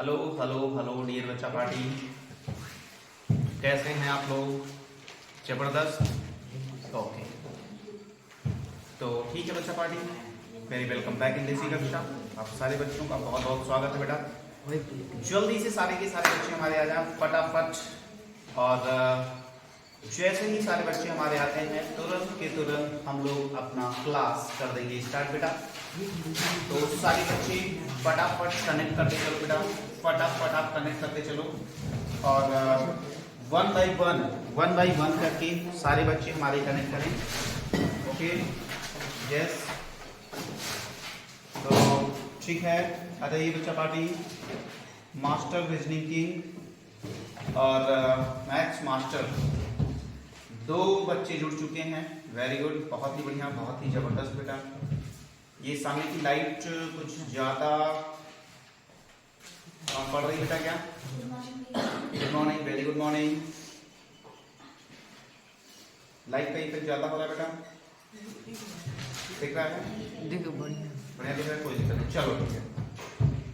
Hello hello hello dear बच्चा party, कैसे हैं आप लोग? जबरदस्त। ओके, तो ठीक है बच्चा party, very welcome back in देसी कक्षा। आप सारे बच्चों का बहुत बहुत स्वागत है बेटा। जल्दी से सारे के सारे बच्चे हमारे आ जाए फटाफट। और जैसे ही सारे बच्चे हमारे आते हैं तुरंत के तुरंत हम लोग अपना क्लास कर देंगे स्टार्ट बेटा। तो सारे बच्चे फटाफट कनेक्ट करते चलो बेटा, फटाफट आप कनेक्ट करते चलो। और वन बाई वन करके सारे बच्चे हमारे कनेक्ट करें। ओके, यस, तो ठीक है। आ जाइए बच्चा पार्टी। मास्टर रीजनिंग किंग और मैथ्स मास्टर, दो बच्चे जुड़ चुके हैं। वेरी गुड, बहुत ही बढ़िया, बहुत ही जबरदस्त बेटा। ये सामने की लाइट कुछ ज्यादा पड़ रही बेटा क्या? Good morning, very good morning. Light का इफेक्ट ज्यादा हो रहा है बेटा, दिख रहा है? देखो बढ़िया बढ़िया दिख रहा है, कोई दिक्कत नहीं। चलो ठीक है,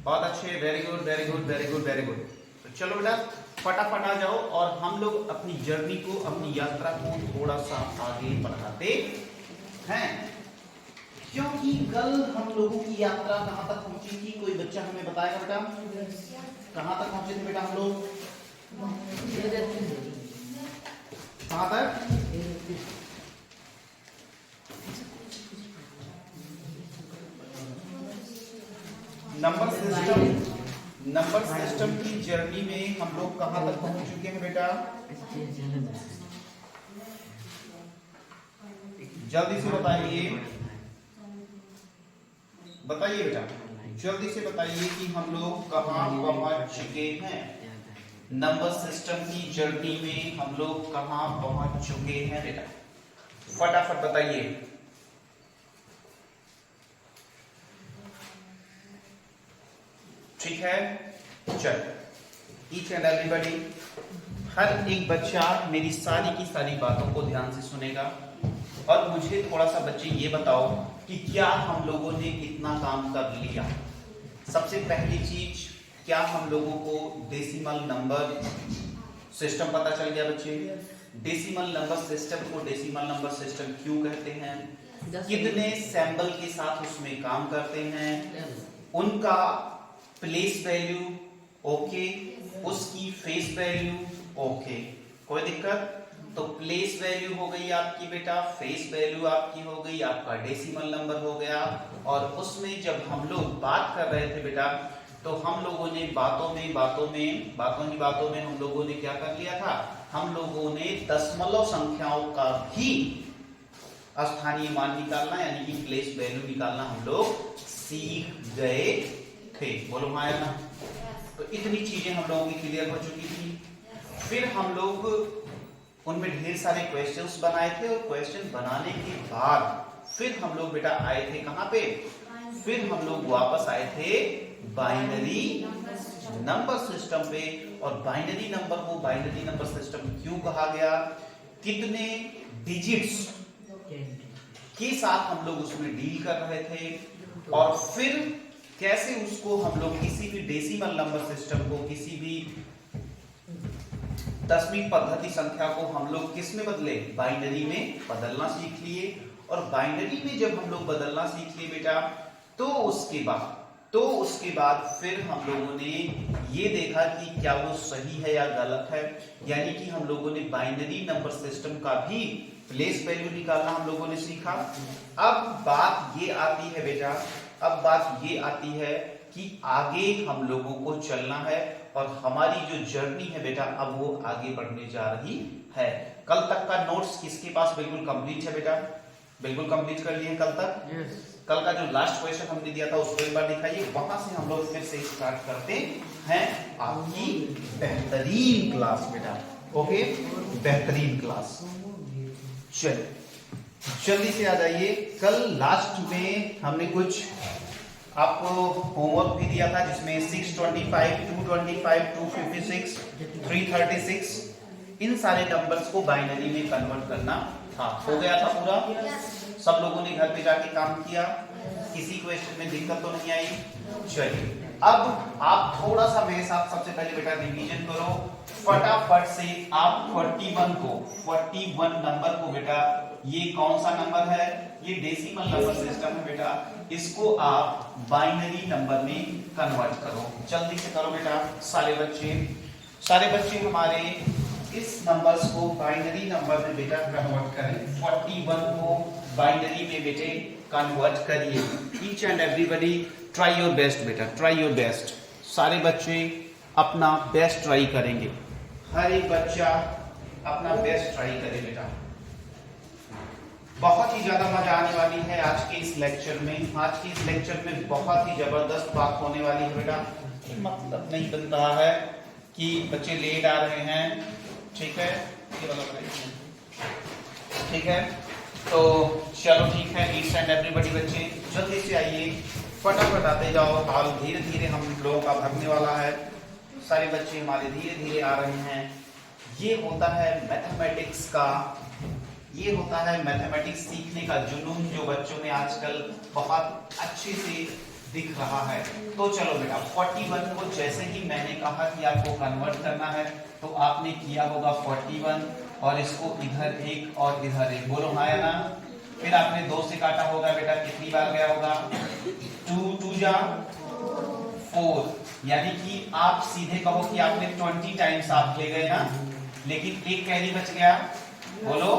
बहुत अच्छे, very good very good very good very good. तो चलो बेटा फटाफट आ जाओ और हम लोग अपनी जर्नी को, अपनी यात्रा को थोड़ा सा आगे बढ़ाते हैं, क्योंकि कल हम लोगों की यात्रा कहां तक पहुंची थी? कोई बच्चा हमें बताएगा बेटा, कहां तक पहुंचे थे बेटा हम लोग? कहां तक? नंबर सिस्टम की जर्नी में हम लोग कहां तक पहुंच चुके हैं बेटा? जल्दी से बताइए, बताइए बेटा, जल्दी से बताइए कि हम लोग कहां पहुंच चुके हैं। नंबर सिस्टम की जर्नी में हम लोग कहां पहुंच चुके हैं बेटा, फटाफट बताइए। ठीक है, चल, ईच एंड एवरीबॉडी, हर एक बच्चा मेरी सारी की सारी बातों को ध्यान से सुनेगा और मुझे थोड़ा सा बच्चे ये बताओ कि क्या हम लोगों ने कितना काम कर लिया। सबसे पहली चीज, क्या हम लोगों को डेसिमल नंबर सिस्टम पता चल गया बच्चे? डेसिमल नंबर सिस्टम को डेसिमल नंबर सिस्टम क्यों कहते हैं? कितने सैंपल के साथ उसमें काम करते हैं, उनका प्लेस वैल्यू ओके, उसकी फेस वैल्यू ओके, कोई दिक्कत? तो प्लेस वैल्यू हो गई आपकी बेटा, फेस वैल्यू आपकी हो गई, आपका डेसिमल नंबर हो गया। और उसमें जब हम लोग बात कर रहे थे बेटा, तो हम लोगों ने बातों में हम लोगों ने क्या कर लिया था? हम लोगों ने दशमलव संख्याओं का भी स्थानीय मान निकालना यानी कि प्लेस वैल्यू निकालना हम लोग सीख गए थे। बोलो हाँ या ना? तो इतनी चीजें हम लोगों की क्लियर हो चुकी थी। फिर हम लोग उनमें ढेर सारे क्वेश्चंस बनाए थे और क्वेश्चन बनाने के बाद फिर हम लोग बेटा आए थे कहां पे? फिर हम लोग वापस आए थे बाइनरी नंबर सिस्टम पे। और बाइनरी नंबर को बाइनरी नंबर सिस्टम क्यों कहा गया? कितने डिजिट्स के साथ हम लोग उसमें डील कर रहे थे और फिर कैसे उसको हम लोग किसी भी डेसिमल नंबर सिस्टम को, किसी भी दशमिक पद्धति संख्या को हम लोग किस में बदले? बाइनरी में बदलना सीख लिए। और बाइनरी में जब हम लोग बदलना सीख लिए बेटा, तो उसके बाद फिर हम लोगों ने ये देखा कि क्या वो सही है या गलत है, यानी कि हम लोगों ने बाइनरी नंबर सिस्टम का भी प्लेस वैल्यू निकालना हम लोगों ने सीखा। अब बात ये आती है बेटा, अब बात ये आती है कि आगे हम लोगों को चलना है और हमारी जो जर्नी है बेटा अब वो आगे बढ़ने जा रही है। कल तक का नोट्स किसके पास बिल्कुल कंप्लीट है बेटा? बिल्कुल कंप्लीट कर लिए कल तक? yes. कल का जो लास्ट क्वेश्चन हमने दिया था उसको एक बार दिखाइए, वहां से हम लोग फिर से स्टार्ट करते हैं आपकी बेहतरीन क्लास बेटा। ओके, बेहतरीन क्लास। चलिए जल्दी से आ जाइए। कल लास्ट में हमने कुछ आपको होमवर्क भी दिया था जिसमें 625, 225, 256, 336 इन सारे नंबर्स को बाइनरी में कन्वर्ट करना था। हो गया था पूरा? सब लोगों ने घर पे जाके काम किया? किसी क्वेश्चन में दिक्कत तो नहीं आई? चलिए अब आप थोड़ा सा मेरे साथ सबसे पहले बेटा रिवीजन करो फटाफट से। आप 41 नंबर को बेटा, ये कौन सा नंबर है? ये डेसिमल नंबर सिस्टम है बेटा, इसको आप बाइनरी नंबर में कन्वर्ट करो। जल्दी से करो बेटा सारे बच्चे हमारे इस नंबर्स को बाइनरी नंबर में बेटा कन्वर्ट करें। 41 को बाइनरी में बेटे कन्वर्ट करिए। Each and everybody try your best बेटा, ट्राई योर बेस्ट। सारे बच्चे अपना बेस्ट ट्राई करेंगे, हर एक बच्चा अपना बेस्ट ट्राई करे बेटा। बहुत ही ज्यादा मजा आने वाली है आज के इस लेक्चर में। आज के इस लेक्चर में बहुत ही जबरदस्त बात होने वाली है बेटा। मतलब नहीं बन रहा है कि बच्चे लेट आ रहे हैं, ठीक है, ये वाला ठीक है, तो चलो ठीक है। ईच एंड एवरीबॉडी बच्चे जल्दी से आइए, फटाफट आते जाओ। हाल धीरे धीरे हम लोगों का भगने वाला है। सारे बच्चे हमारे धीरे धीरे आ रहे हैं। ये होता है मैथमेटिक्स का, ये होता है मैथमेटिक्स सीखने का जुनून जो बच्चों में आजकल बहुत अच्छे से दिख रहा है। तो चलो बेटा 41 को जैसे ही मैंने कहा कि आपको कन्वर्ट करना है तो आपने किया होगा 41 और इसको इधर एक और इधर एक, बोलो हाँ या ना। फिर आपने 2 से काटा होगा बेटा, कितनी बार गया होगा? 2 जा 4, यानी कि आप सीधे कहो कि आपने 20 टाइम्स आप ले गए ना, लेकिन एक कैरी बच गया, बोलो।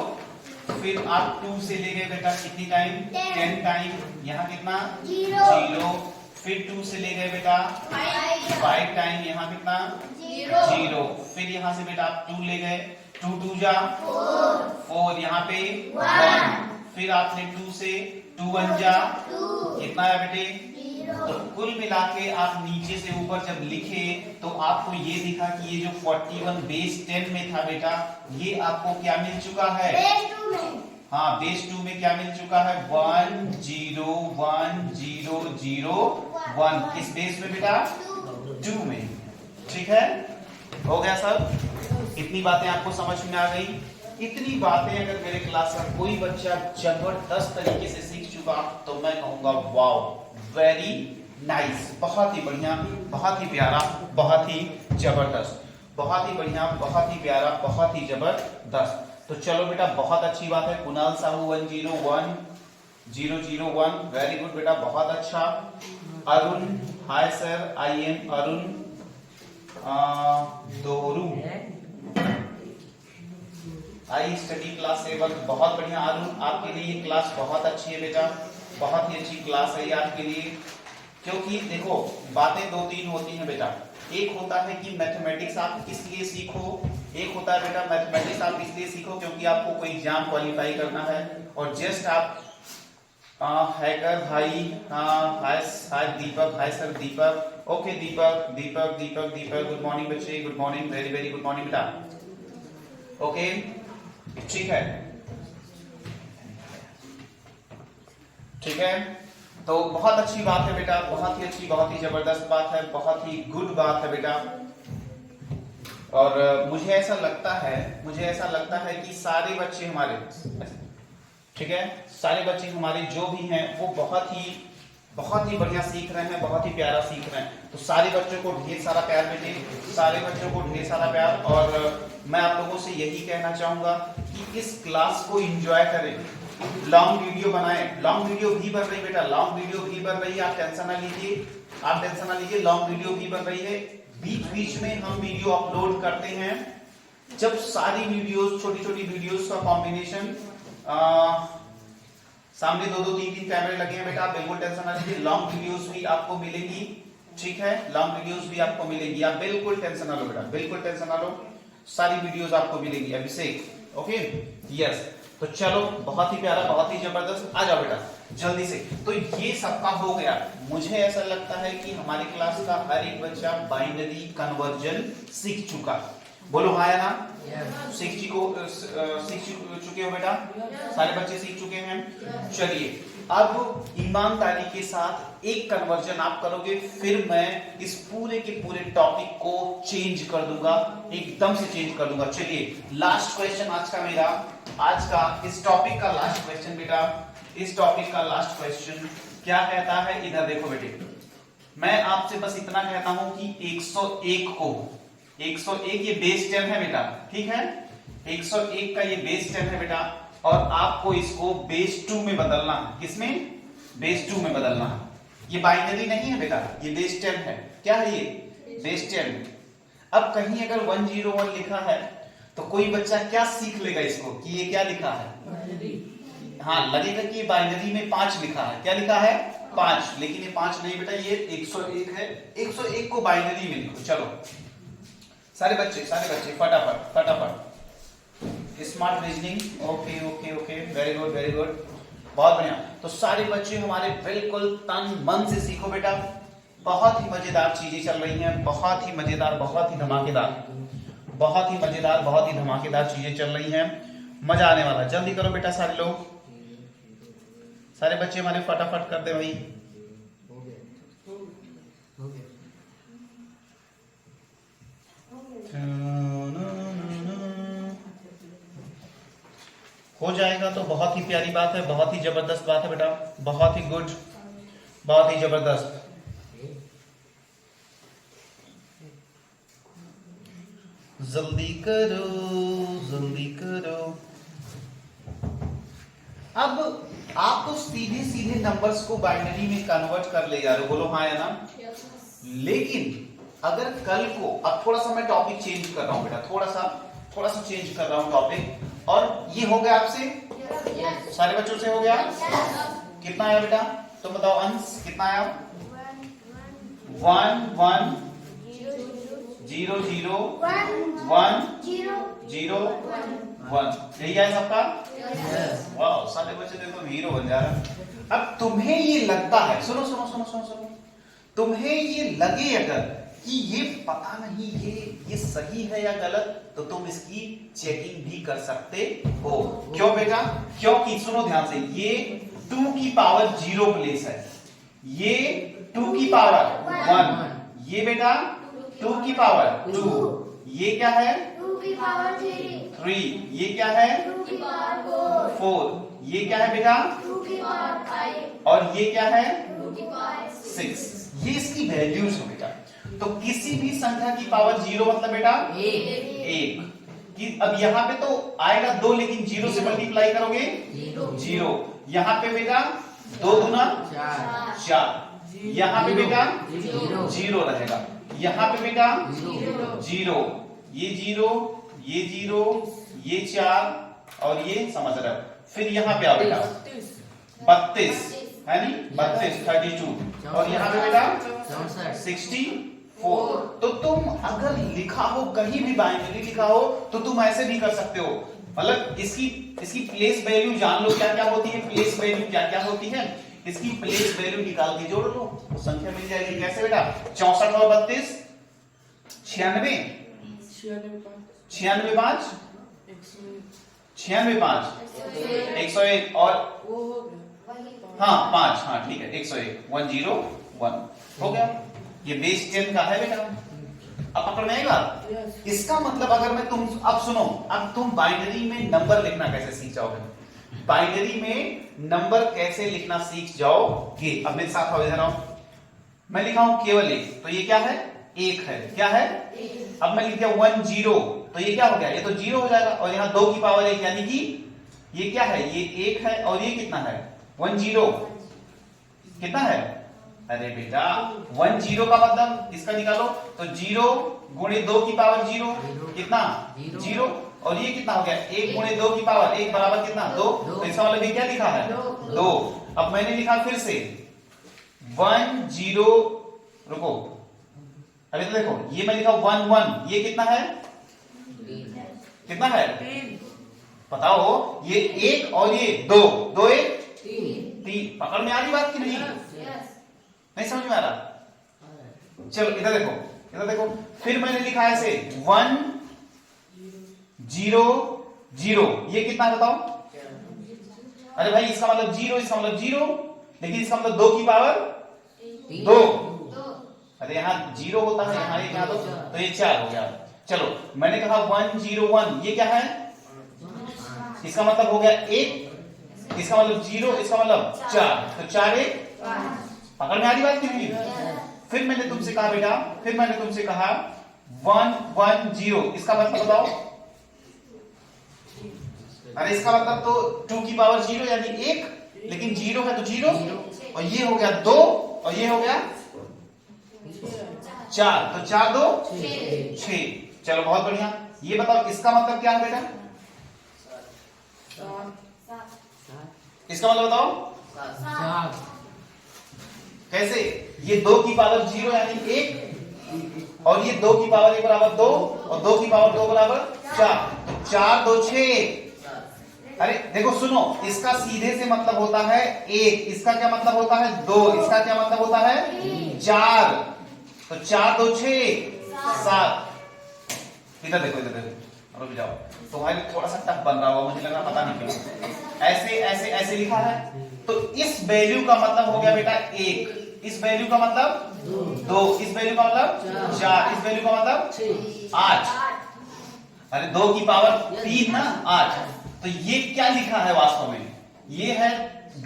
फिर आप 2 से ले गए बेटा कितनी टाइम? 10 टाइम। यहाँ कितना? 0। फिर 2 से ले गए बेटा 5 टाइम, यहाँ कितना? 0। फिर यहाँ से बेटा आप 2 ले गए, 2 जा 4, यहाँ पे 1। फिर आपने 2 से 2 1 जा कितना है बेटे? तो कुल मिला के आप नीचे से ऊपर जब लिखे तो आपको ये दिखा कि ये जो 41 बेस 10 में था बेटा, ये आपको क्या मिल चुका है? हाँ, बेस 2 में क्या मिल चुका है? 1 0 1 0 0 1। किस बेस में बेटा? 2 में। ठीक है, हो गया सब? इतनी बातें आपको समझ में आ गई? इतनी बातें अगर मेरे क्लास का कोई बच्चा जबरदस्त तरीके से सीख चुका तो मैं कहूंगा वाओ, वेरी नाइस, बहुत ही बढ़िया, बहुत ही प्यारा, बहुत ही जबरदस्त, बहुत ही बढ़िया, बहुत ही प्यारा, बहुत ही जबरदस्त। तो चलो बेटा बहुत अच्छी बात है। कुणाल साहू 101 001, वेरी गुड बेटा, बहुत अच्छा। Arun, hi sir, I am Arun दोरू, आई स्टडी क्लास 7, बहुत बढ़िया अरुण, आपके लिए ये क्लास बहुत अच्छी है बेटा, बहुत ही अच्छी क्लास है ये आपके लिए। क्योंकि देखो बातें 2-3 होती हैं बेटा। एक होता है कि मैथमेटिक्स आप इसलिए सीखो, एक होता है बेटा मैथमेटिक्स आप इसलिए सीखो क्योंकि आपको कोई एग्जाम क्वालिफाई करना है। और जस्ट आप हैकर भाई, हाय दीपक, हाय सर दीपक, ओके दीपक दीपक दीपक दीपक, गुड मॉर्निंग बच्चे, good morning, very very good morning बेटा। ओके ठीक है, ठीक है, तो बहुत अच्छी बात है बेटा, बहुत ही अच्छी, बहुत ही जबरदस्त बात है, बहुत ही गुड बात है बेटा। और मुझे ऐसा लगता है कि सारे बच्चे हमारे, ठीक है, सारे बच्चे हमारे जो भी हैं वो बहुत ही बढ़िया सीख रहे हैं, बहुत ही प्यारा सीख रहे हैं। तो सारे बच्चों को ढेर सारा प्यार बेटे, सारे बच्चों को ढेर सारा प्यार। और मैं आप लोगों से यही कहना चाहूंगा कि इस क्लास को एंजॉय करें, लॉन्ग वीडियो बनाएं, लॉन्ग वीडियो भी बन रही बेटा, लॉन्ग वीडियो भी बन रही है, आप टेंशन ना लीजिए, लॉन्ग वीडियो भी बन रही है। बीच बीच में हम वीडियो अपलोड करते हैं, जब सारी वीडियोस, छोटी छोटी वीडियोस का कॉम्बिनेशन, सामने 2-2 3-3 कैमरे लगे हैं बेटा, आप बिल्कुल टेंशन ना लीजिए, लॉन्ग वीडियोस भी आपको मिलेगी, ठीक है, लॉन्ग वीडियोस भी आपको मिलेगी, आप बिल्कुल टेंशन ना लो बेटा, बिल्कुल टेंशन ना लो, सारी वीडियोस आपको मिलेगी। अभिषेक, ओके, यस, तो चलो बहुत ही प्यारा, बहुत ही जबरदस्त, आ जाओ बेटा जल्दी से। तो ये सबका हो गया। मुझे ऐसा लगता है कि हमारी क्लास का हर एक बच्चा बाइनरी कन्वर्जन सीख चुका, बोलो हाँ या ना? सीख चुके हो बेटा, सारे बच्चे सीख चुके हैं। चलिए अब ईमानदारी के साथ एक कन्वर्जन आप करोगे, फिर मैं इस पूरे के पूरे टॉपिक को चेंज कर दूंगा, एकदम से चेंज कर दूंगा। चलिए लास्ट क्वेश्चन आज का मेरा, आज का इस टॉपिक का लास्ट क्वेश्चन बेटा, इस टॉपिक का लास्ट क्वेश्चन क्या कहता है, इधर देखो बेटे, मैं आपसे बस इतना कहता हूं कि 101 को 101 ये बेस 10 है बेटा, ठीक है, 101 का ये बेस 10 है बेटा, और आपको इसको बेस 2 में बदलना है। किसमें? बेस 2 में बदलना है। ये बाइनरी नहीं है बेटा, ये बेस 10 है। क्या है ये? बेस 10। अब कहीं अगर 101 लिखा है तो कोई बच्चा क्या सीख लेगा इसको कि ये क्या लिखा है? हाँ, लगेगा कि बाइनरी में 5 लिखा है। क्या लिखा है? 5। लेकिन ये 5 नहीं बेटा, ये 101 है। 101 को बाइनरी में लिखो। चलो सारे बच्चे फटाफट फटाफट। Smart reasoning, okay okay okay, very good very good, बहुत बढ़िया। तो सारे बच्चे हमारे बिल्कुल तन मन से सीखो बेटा। बहुत ही मजेदार चीजें चल रही हैं, बहुत ही मजेदार, बहुत ही धमाकेदार, बहुत ही मजेदार, बहुत ही धमाकेदार चीजें चल रही हैं। मजा आने वाला। जल्दी करो बेटा सारे लोग, सारे बच्चे हमारे फटाफट कर दे भाई। हो जाएगा तो बहुत ही प्यारी बात है, बहुत ही जबरदस्त बात है बेटा, बहुत ही गुड, बहुत ही जबरदस्त। जल्दी करो जल्दी करो। अब आप तो सीधे सीधे नंबर्स को बाइनरी में कन्वर्ट कर ले जा रहे हो, बोलो हाँ या ना? लेकिन अगर कल को, अब थोड़ा सा मैं टॉपिक चेंज कर रहा हूं बेटा, थोड़ा सा चेंज कर रहा हूं टॉपिक, और ये हो गया आपसे? सारे बच्चों से हो गया? कितना आया बेटा तुम बताओ? अंश कितना आया? 1 1 0 0 1 0 1। यही है सबका? वाह, सारे बच्चे देखो हीरो बन जा रहा। अब तुम्हें ये लगता है, सुनो सुनो सुनो सुनो सुनो, तुम्हें ये लगे अगर कि ये पता नहीं ये सही है या गलत, तो तुम इसकी चेकिंग भी कर सकते हो। क्यों बेटा? क्योंकि सुनो ध्यान से, ये 2 की पावर 0 प्लेस है, ये 2 की पावर 1, ये बेटा 2 की पावर 2, ये क्या है? 2 की पावर 3, ये क्या है? 2 की पावर 4, ये क्या है बेटा? 2 की पावर 5, और ये क्या है? 2 की पावर 6। ये इसकी वैल्यूज है बेटा। तो किसी भी संख्या की पावर 0 मतलब बेटा 1 कि अब यहाँ पे तो आएगा 2, लेकिन 0 से मल्टीप्लाई करोगे 0। यहाँ पे बेटा 2 गुना 4, यहाँ पे बेटा 0 रहेगा, यहाँ पे बेटा 0, ये 0, ये 0, ये 4, और ये समझ रहे हो। फिर यहाँ पे आओ बेटा 32 है नी, 32 32, और यहाँ पे बेटा 64। तो तुम अगर लिखा हो कहीं भी बाइनरी लिखा हो तो तुम ऐसे भी कर सकते हो, मतलब इसकी प्लेस वैल्यू जान लो क्या क्या होती है, प्लेस वैल्यू क्या क्या होती है, इसकी प्लेस वैल्यू निकाल के जोड़ लो तो संख्या मिल जाएगी। कैसे बेटा? 64 और 32 96 96 5 96 5 101 और हाँ 5, हाँ ठीक है 101 101 हो गया। ये बेस 10 का है बेटा। अब पकड़ में आएगा? इसका मतलब अगर मैं तुम अब सुनो, अब तुम बाइनरी में नंबर लिखना कैसे सीख जाओगे, बाइनरी में नंबर कैसे लिखना सीख जाओगे। अब मेरे साथ आओ, इधर आओ। मैं लिखा हूं केवल 1, तो ये क्या है? 1 है। क्या है? अब मैं लिख दिया 1 0, तो ये क्या हो गया? ये तो 0 हो जाएगा, और यहाँ 2 की पावर 1 यानी कि ये क्या है? ये 1 है, और ये कितना है? 1 0 कितना है? अरे बेटा 1 0 का मतलब इसका निकालो, तो 0 गुणे 2 की पावर 0 कितना? 0, और ये कितना हो गया? 1 गुणे 2 की पावर 1 बराबर कितना? 2। तो इसका मतलब ये क्या लिखा है? 2। अब मैंने लिखा फिर से 1 0, रुको अभी तो देखो, ये मैं लिखा 1 1, ये कितना है? कितना है? बताओ, ये 1 और ये 2 2 1 3। पकड़ में आ रही बात की नहीं? नहीं समझ में आ रहा? चलो इधर देखो, इधर देखो, फिर मैंने लिखा है ऐसे 1 0 0, ये कितना बताओ? अरे भाई इसका मतलब 0, इसका मतलब 0, लेकिन इसका मतलब 2 की पावर 2। अरे यहाँ 0 होता है, यहाँ 1 यहाँ 2, तो ये 4 हो गया। चलो मैंने कहा 1 0 1, ये क्या है? इसका मतलब हो गया 1 इसका मतलब 0, इसका मतलब 4, तो 4 1 पकड़ में आ रही बात की नहीं? फिर मैंने तुमसे कहा बेटा, फिर मैंने तुमसे कहा 1 1 0, इसका मतलब बताओ। अरे इसका मतलब तो 2 की पावर 0 यानी 1, लेकिन 0 है तो 0, और ये हो गया 2, और ये हो गया 4, तो 4 2 6। चलो बहुत बढ़िया। ये बताओ इसका मतलब क्या है बेटा? इसका मतलब बताओ कैसे? ये 2 की पावर 0 यानी 1, और ये 2 की पावर 1 बराबर 2, और 2 की पावर 2 बराबर 4, 4 2 6। अरे देखो सुनो, इसका सीधे से मतलब होता है 1, इसका क्या मतलब होता है 2, इसका क्या मतलब होता है 4, तो 4 2 6 7। इधर देखो, इधर देखो, रुक जाओ, तुम्हारे थोड़ा सा टफ बन रहा होगा, मुझे लग रहा पता नहीं क्यों ऐसे ऐसे ऐसे लिखा है। तो इस वैल्यू का मतलब हो गया बेटा 1, इस वैल्यू का मतलब 2, इस वैल्यू का मतलब 4, इस वैल्यू का मतलब 8। अरे 2 की पावर 3 ना 8। तो ये क्या लिखा है वास्तव में? ये है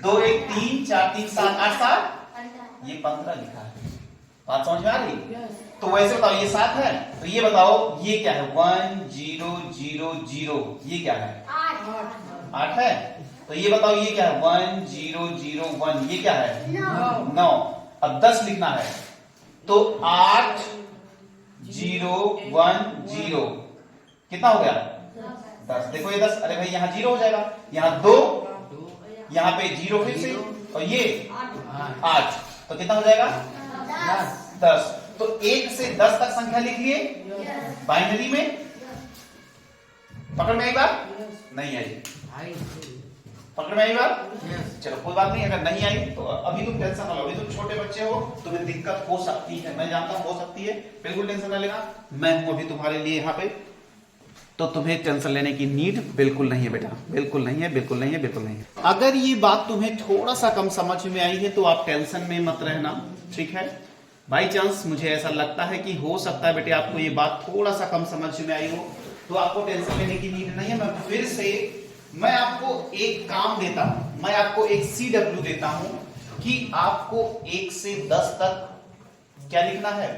2 1 3 4 3 7 8 7, ये 15 लिखा है। बात समझ में आ रही? तो वैसे बताओ ये 7 है, तो ये बताओ ये क्या है? 1 0 0 0, ये क्या है? 8 है। तो ये बताओ ये क्या है? 1 0 0 1, ये क्या है? 9। अब 10 लिखना है, तो 8 0 1 0, कितना हो गया? 10। देखो ये 10, अरे भाई यहाँ 0 हो जाएगा, यहाँ 2, यहाँ पे 0 फिर से, और ये 8, तो कितना हो जाएगा? 10। तो 1 से 10 तक संख्या लिख लिए बाइनरी में। पकड़ में आई बात? नहीं आई? पकड़ में आई बात? चलो कोई बात नहीं, अगर नहीं आई तो अभी तुम टेंशन ना लो, अभी तुम छोटे बच्चे हो, तुम्हें दिक्कत हो सकती है, मैं जानता हूं हो सकती है, बिल्कुल टेंशन ना लेना, मैं हूं अभी तुम्हारे लिए यहाँ पे, तो तुम्हें टेंशन लेने की नीड बिल्कुल नहीं है बेटा, बिल्कुल नहीं है, बिल्कुल नहीं है, बिल्कुल नहीं है। अगर ये बात तुम्हें थोड़ा सा कम समझ में आई है तो आप टेंशन में मत रहना, ठीक है? बाई चांस मुझे ऐसा लगता है कि हो सकता है बेटे आपको ये बात थोड़ा सा कम समझ में आई हो, तो आपको टेंशन लेने की नीड नहीं है। मैं फिर से मैं आपको एक काम देता हूं, मैं आपको एक CW देता हूं कि आपको 1 से 10 तक क्या लिखना है?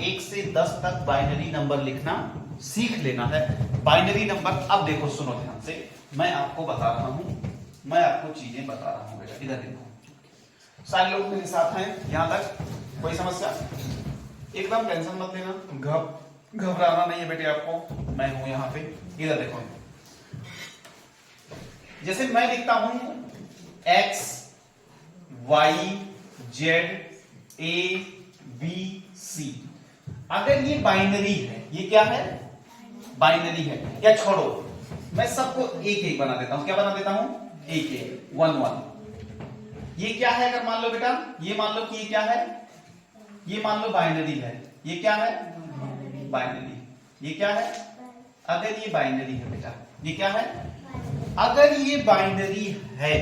1 से 10 तक बाइनरी नंबर लिखना सीख लेना है। बाइनरी नंबर, अब देखो सुनो ध्यान से, मैं आपको बता रहा हूं, मैं आपको चीजें बता रहा हूं बेटा, इधर देखो, सारे लोग मेरे साथ हैं यहां तक, कोई समस्या? एकदम टेंशन मत लेना, घबराना नहीं है बेटे आपको, मैं हूं यहां पे। इधर देखो, जैसे मैं लिखता हूं X Y Z A B C, अगर ये बाइनरी है, ये क्या है? बाइनरी है। या छोड़ो, मैं सबको एक एक बना देता हूं, क्या बना देता हूं? एक एक, 1 1। ये क्या है? अगर मान लो बेटा, ये मान लो कि ये क्या है? ये मान लो बाइनरी है, ये क्या है? बाइनरी। ये क्या है? अगर ये बाइनरी है बेटा, ये क्या है? अगर ये बाइनरी है,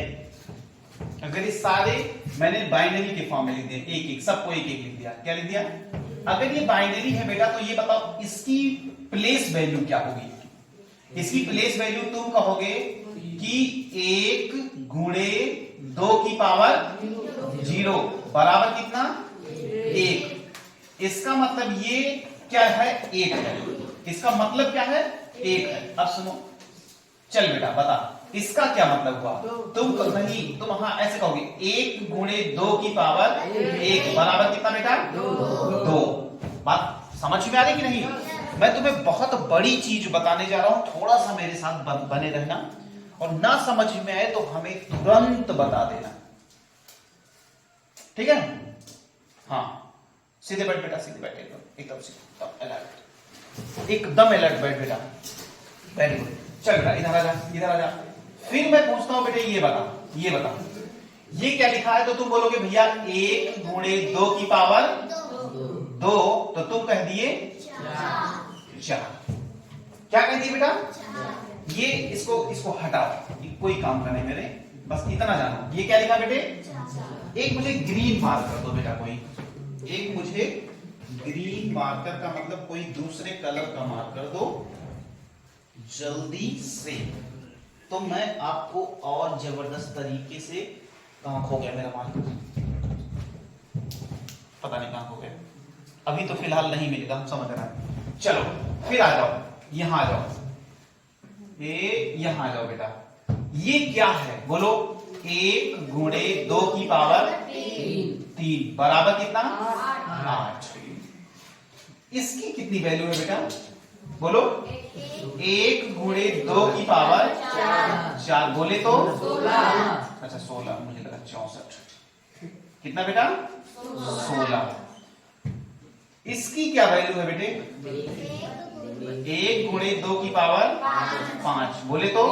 अगर ये सारे मैंने बाइनरी के फॉर्म में लिख दिए, एक एक, सबको एक एक लिख दिया, क्या लिख दिया? अगर ये बाइनरी है बेटा, तो ये बताओ इसकी प्लेस वैल्यू क्या होगी? इसकी प्लेस वैल्यू तुम कहोगे कि 1 गुणे 2 की पावर 0 बराबर कितना? 1। इसका मतलब ये क्या है? 1 है। इसका मतलब क्या है? 1 है। अब सुनो, चल बेटा बता, इसका क्या मतलब हुआ? तुम नहीं, तुम हाँ ऐसे कहोगे 1 गुणे 2 की पावर 1 बराबर कितना बेटा? 2। बात समझ में आ रही कि नहीं? मैं तुम्हें बहुत बड़ी चीज बताने जा रहा हूं, थोड़ा सा मेरे साथ बने रहना, और ना समझ में आए तो हमें तुरंत बता देना, ठीक है? हाँ, सीधे बैठ बेटा, सीधे बैठ, एकदम सीधे, अलर्ट, एकदम अलर्ट बैठ बेटा, वेरी गुड। चल बेटा इधर आ जा, इधर आ जा। फिर मैं पूछता हूं बेटे, ये बता, ये बता, ये क्या लिखा है? तो तुम बोलोगे भैया 1 गुणे 2 की पावर 2, तो तुम कह दिए 4। क्या कह दिए बेटा? ये इसको हटाओ, कोई काम का नहीं मेरे, बस इतना जानो। ये क्या लिखा बेटे? एक मुझे ग्रीन मार्क कर दो बेटा, कोई एक मुझे ग्रीन मार्कर का मतलब कोई दूसरे कलर का मार्कर दो जल्दी से, तो मैं आपको और जबरदस्त तरीके से, कहाँ खो गया मेरा मार्कर, पता नहीं कहाँ खो गया, अभी तो फिलहाल नहीं मिलेगा, हम समझ रहे हैं। चलो फिर आ जाओ, यहां आ जाओ, यहां आ जाओ बेटा। ये क्या है बोलो? 1 गुणे 2 की पावर 3 बराबर कितना? 8। इसकी कितनी वैल्यू है बेटा बोलो? 1 गुणे 2 की पावर 4 बोले तो 16। अच्छा 16, मुझे लगा 64। कितना बेटा? 16। इसकी क्या वैल्यू है बेटे? 1 गुणे 2 की पावर 5 बोले तो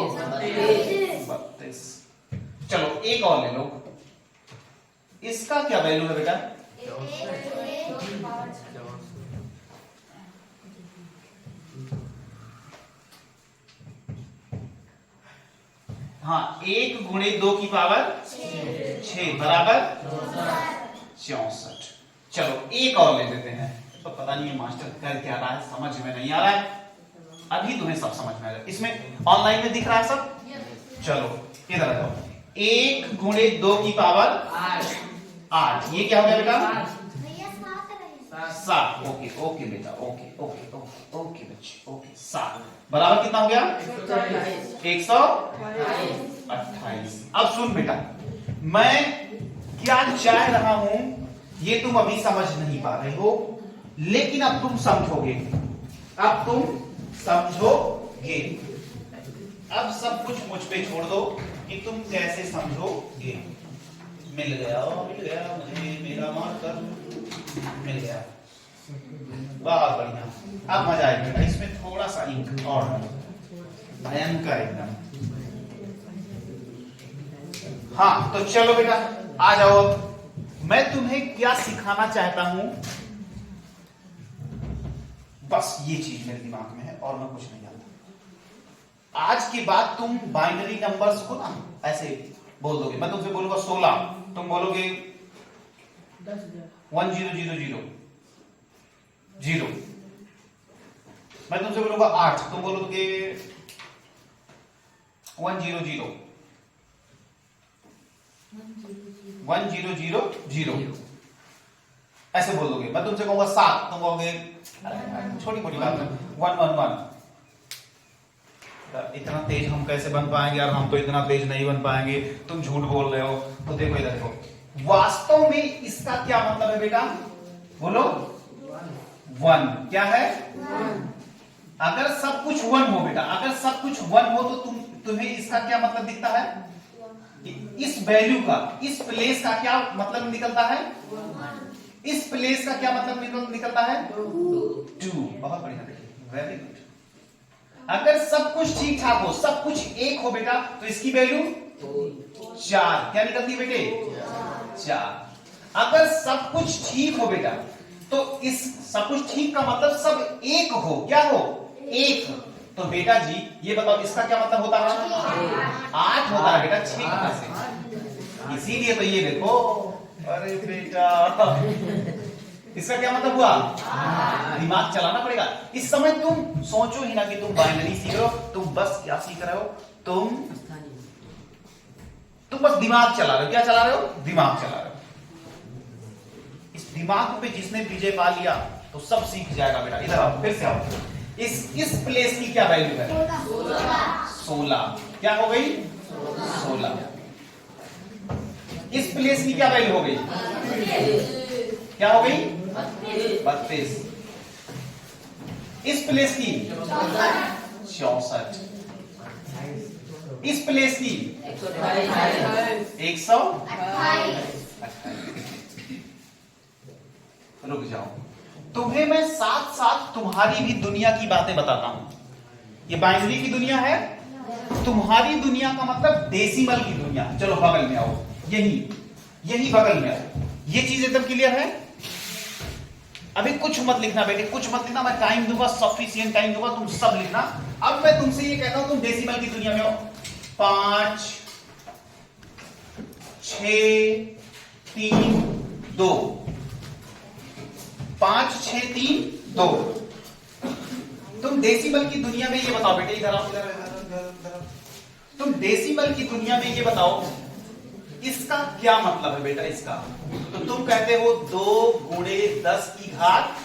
32। चलो एक और ले लो, इसका क्या वैल्यू है बेटा? हाँ, 1 गुणे 2 की पावर 6 बराबर 64। चलो एक और ले लेते हैं। तो पता नहीं मास्टर कर क्या रहा है, समझ में नहीं आ रहा है। अभी तुम्हें सब समझ में आ जाएगा। इसमें ऑनलाइन में दिख रहा है सब? चलो इधर आ जाओ। 1 गुणे 2 की पावर 8। ये क्या हो गया बेटा? 7। ओके ओके बेटा, ओके ओके ओके ओके बच्चे, ओके 7 बराबर कितना हो गया? 128। अब सुन बेटा, मैं क्या चाह रहा हूं ये तुम अभी समझ नहीं पा रहे हो, लेकिन अब तुम समझोगे, अब तुम समझोगे। अब सब कुछ मुझ पे छोड़ दो कि तुम कैसे समझोगे। मिल गया मुझे मेरा मार्कर, मिल गया, बहुत बढ़िया। अब मजा आएगा। इसमें थोड़ा सा इंक और भयंकर एकदम। हाँ तो चलो बेटा आ जाओ। मैं तुम्हें क्या सिखाना चाहता हूं, बस ये चीज मेरे दिमाग में है और मैं कुछ नहीं जानता। आज के बाद तुम बाइनरी नंबर्स को ना ऐसे बोल दोगे। मैं तुमसे बोलूंगा 16, तुम बोलोगे 1000 0। मैं तुमसे बोलूंगा 8, तुम बोलोगे 100 1000 ऐसे बोल दोगे। मैं तुमसे कहूंगा 7, तुम कहोगे छोटी मोटी बात है 111। इतना तेज हम कैसे बन पाएंगे यार, हम तो इतना तेज नहीं बन पाएंगे, तुम झूठ बोल रहे हो। तो देखो इधर देखो, वास्तव में इसका क्या मतलब है बेटा बोलो? 1 क्या है? अगर सब कुछ 1 हो बेटा, अगर सब कुछ 1 हो तो तुम्हें इसका क्या मतलब दिखता है? इस वैल्यू का, इस प्लेस का क्या मतलब निकलता है? इस प्लेस का क्या मतलब निकलता है? 2। बहुत बढ़िया, देखिए वेरी गुड। अगर सब कुछ ठीक ठाक हो, सब कुछ 1 हो बेटा, तो इसकी वैल्यू 4 क्या निकलती है बेटे? 4। अगर सब कुछ ठीक हो बेटा, तो इस सब कुछ ठीक का मतलब सब 1 हो, क्या हो? 1। तो बेटा जी ये बताओ इसका क्या मतलब होता है? 8 होता है बेटा 6 से। इसीलिए तो ये देखो, अरे बेटा इसका क्या मतलब हुआ? दिमाग चलाना पड़ेगा। इस समय तुम सोचो ही ना कि तुम बाइनरी सीख रहे हो, तुम बस क्या सीख रहे हो? तुम बस दिमाग चला रहे हो। क्या चला रहे हो? दिमाग चला रहे हो। इस दिमाग पे जिसने विजय पा लिया तो सब सीख जाएगा बेटा। इधर आओ, फिर से आओ। इस प्लेस की क्या वैल्यू है? 16। क्या हो गई? 16। इस प्लेस की क्या वैल्यू हो गई? क्या हो गई? 32। इस प्लेस की 64। इस प्लेस की 128। रुक जाओ, तुम्हें मैं साथ साथ तुम्हारी भी दुनिया की बातें बताता हूं। ये बाइनरी की दुनिया है, तुम्हारी दुनिया का मतलब डेसिमल की दुनिया। चलो बगल में आओ, यही बगल में आओ। ये चीज एकदम क्लियर है? अभी कुछ मत लिखना बेटे, कुछ मत लिखना। मैं टाइम दूंगा, सफिशिएंट टाइम दूंगा, तुम सब लिखना। अब मैं तुमसे ये कहता हूं तुम डेसिमल की दुनिया में हो। 5 6 3 2। 5 6 3 2। तुम डेसिमल की दुनिया में ये बताओ बेटे, इधर आओ, इधर तुम डेसिमल की दुनिया में ये बताओ इसका क्या मतलब है बेटा इसका। तो तुम कहते हो 2 गुणे 10 की घात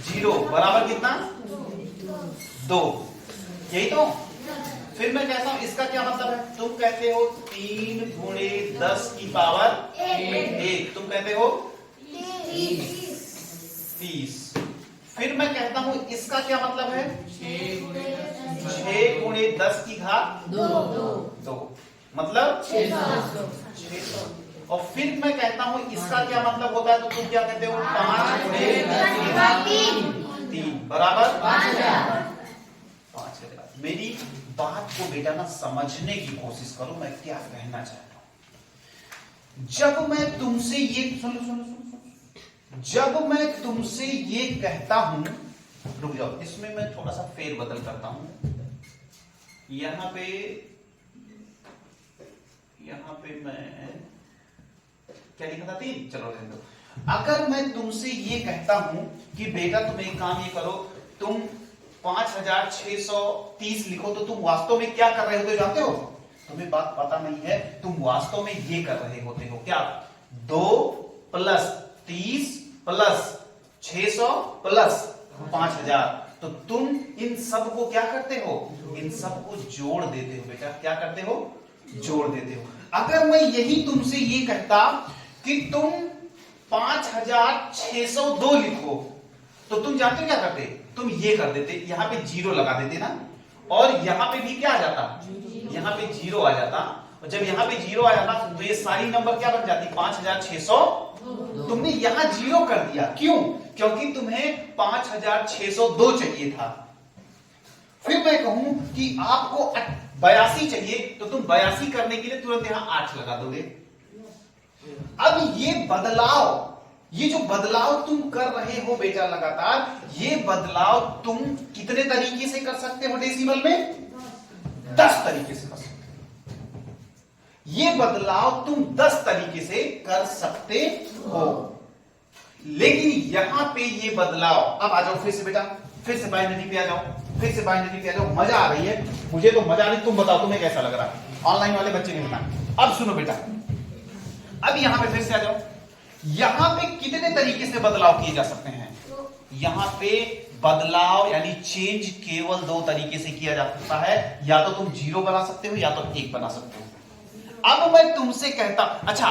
0 बराबर कितना 2, यही तो। फिर मैं कहता हूं इसका क्या मतलब है, तुम कहते हो 3 गुणे 10 की पावर 1, तुम कहते हो 30। फिर मैं कहता हूं इसका क्या मतलब है 6 गुणे 10 की घात 2 मतलब 600। और फिर मैं कहता हूं इसका क्या मतलब होता है, तो तुम क्या कहते हो 5 गुणे 10 की घात 3 बराबर 5000। मेरी बात को बेटा ना समझने की कोशिश करो, मैं क्या कहना चाहता हूं। जब मैं तुमसे ये सुनो, जब मैं तुमसे ये कहता हूं, रुक जाओ, इसमें मैं थोड़ा सा फेर बदल करता हूं। यहां पे मैं क्या लिखा था 3, चलो रहने दो। अगर मैं तुमसे ये कहता हूं कि बेटा तुम एक काम ये करो, तुम 5630 लिखो, तो तुम वास्तव में क्या कर रहे होते जानते हो, तुम्हें बात पता नहीं है, तुम वास्तव में ये कर रहे होते हो क्या, 2 + 30 + 600 + 5000। तो तुम इन सब को क्या करते हो, इन सब को जोड़ देते हो बेटा, क्या करते हो, जोड़ देते हो। अगर मैं यही तुमसे ये कहता कि तुम 5602 लिखो, तो तुम जानते हो क्या करते, तुम ये कर देते, यहां पे 0 लगा देते ना, और यहां पे भी क्या आ जाता, यहां पे 0 आ जाता। और जब यहां पे 0 आ जाता तो ये सारी नंबर क्या बन जाती, 5600। तुमने यहां 0 कर दिया, क्यों, क्योंकि तुम्हें 5602 चाहिए था। फिर मैं कहूं कि आपको 82 चाहिए, तो तुम 82 करने के लिए तुरंत यहां 8 लगा दोगे। अब ये बदलाव, ये जो बदलाव तुम कर रहे हो बेटा लगातार, ये बदलाव तुम कितने तरीके से कर सकते हो डेसिमल में, 10 तरीके से कर सकते हो। ये बदलाव तुम 10 तरीके से कर सकते हो। लेकिन यहां पे ये बदलाव, अब आ जाओ फिर से बेटा, फिर से बाइनरी पे आ जाओ, फिर से बाइनरी पे आ जाओ। मजा आ रही है, मुझे तो मजा आ रही, तुम बताओ तुम्हें कैसा लग रहा है, ऑनलाइन वाले बच्चे नहीं बता। अब सुनो बेटा, अब यहां पे फिर से आ जाओ, यहां पे कितने तरीके से बदलाव किए जा सकते हैं, यहां पे बदलाव यानी चेंज केवल 2 तरीके से किया जा सकता है, या तो तुम 0 बना सकते हो या तो 1 बना सकते हो। अब मैं तुमसे कहता, अच्छा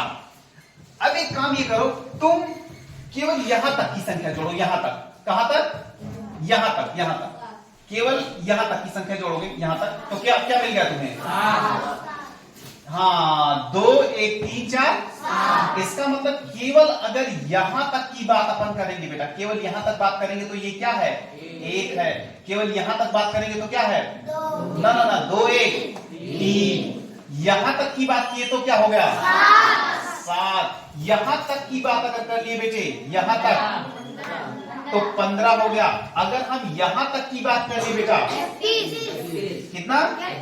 अब एक काम ये करो, तुम केवल यहां तक की संख्या जोड़ो, यहां तक, कहां तक, यहां तक, यहां तक, केवल यहां तक की संख्या जोड़ोगे, यहां तक, तो क्या क्या मिल गया तुम्हें, हाँ 2 1 3 4। इसका मतलब केवल अगर यहां तक की बात अपन करेंगे बेटा, केवल यहां तक बात करेंगे तो ये क्या है, 1 है। केवल यहां तक बात करेंगे तो क्या है, ना ना ना 2 1 3। यहां तक की बात किए तो क्या हो गया, 7। यहां तक की बात अगर कर लिए बेटे, यहां तक, तो 15 हो गया। अगर हम यहां तक की बात कर लिए बेटा, कितना,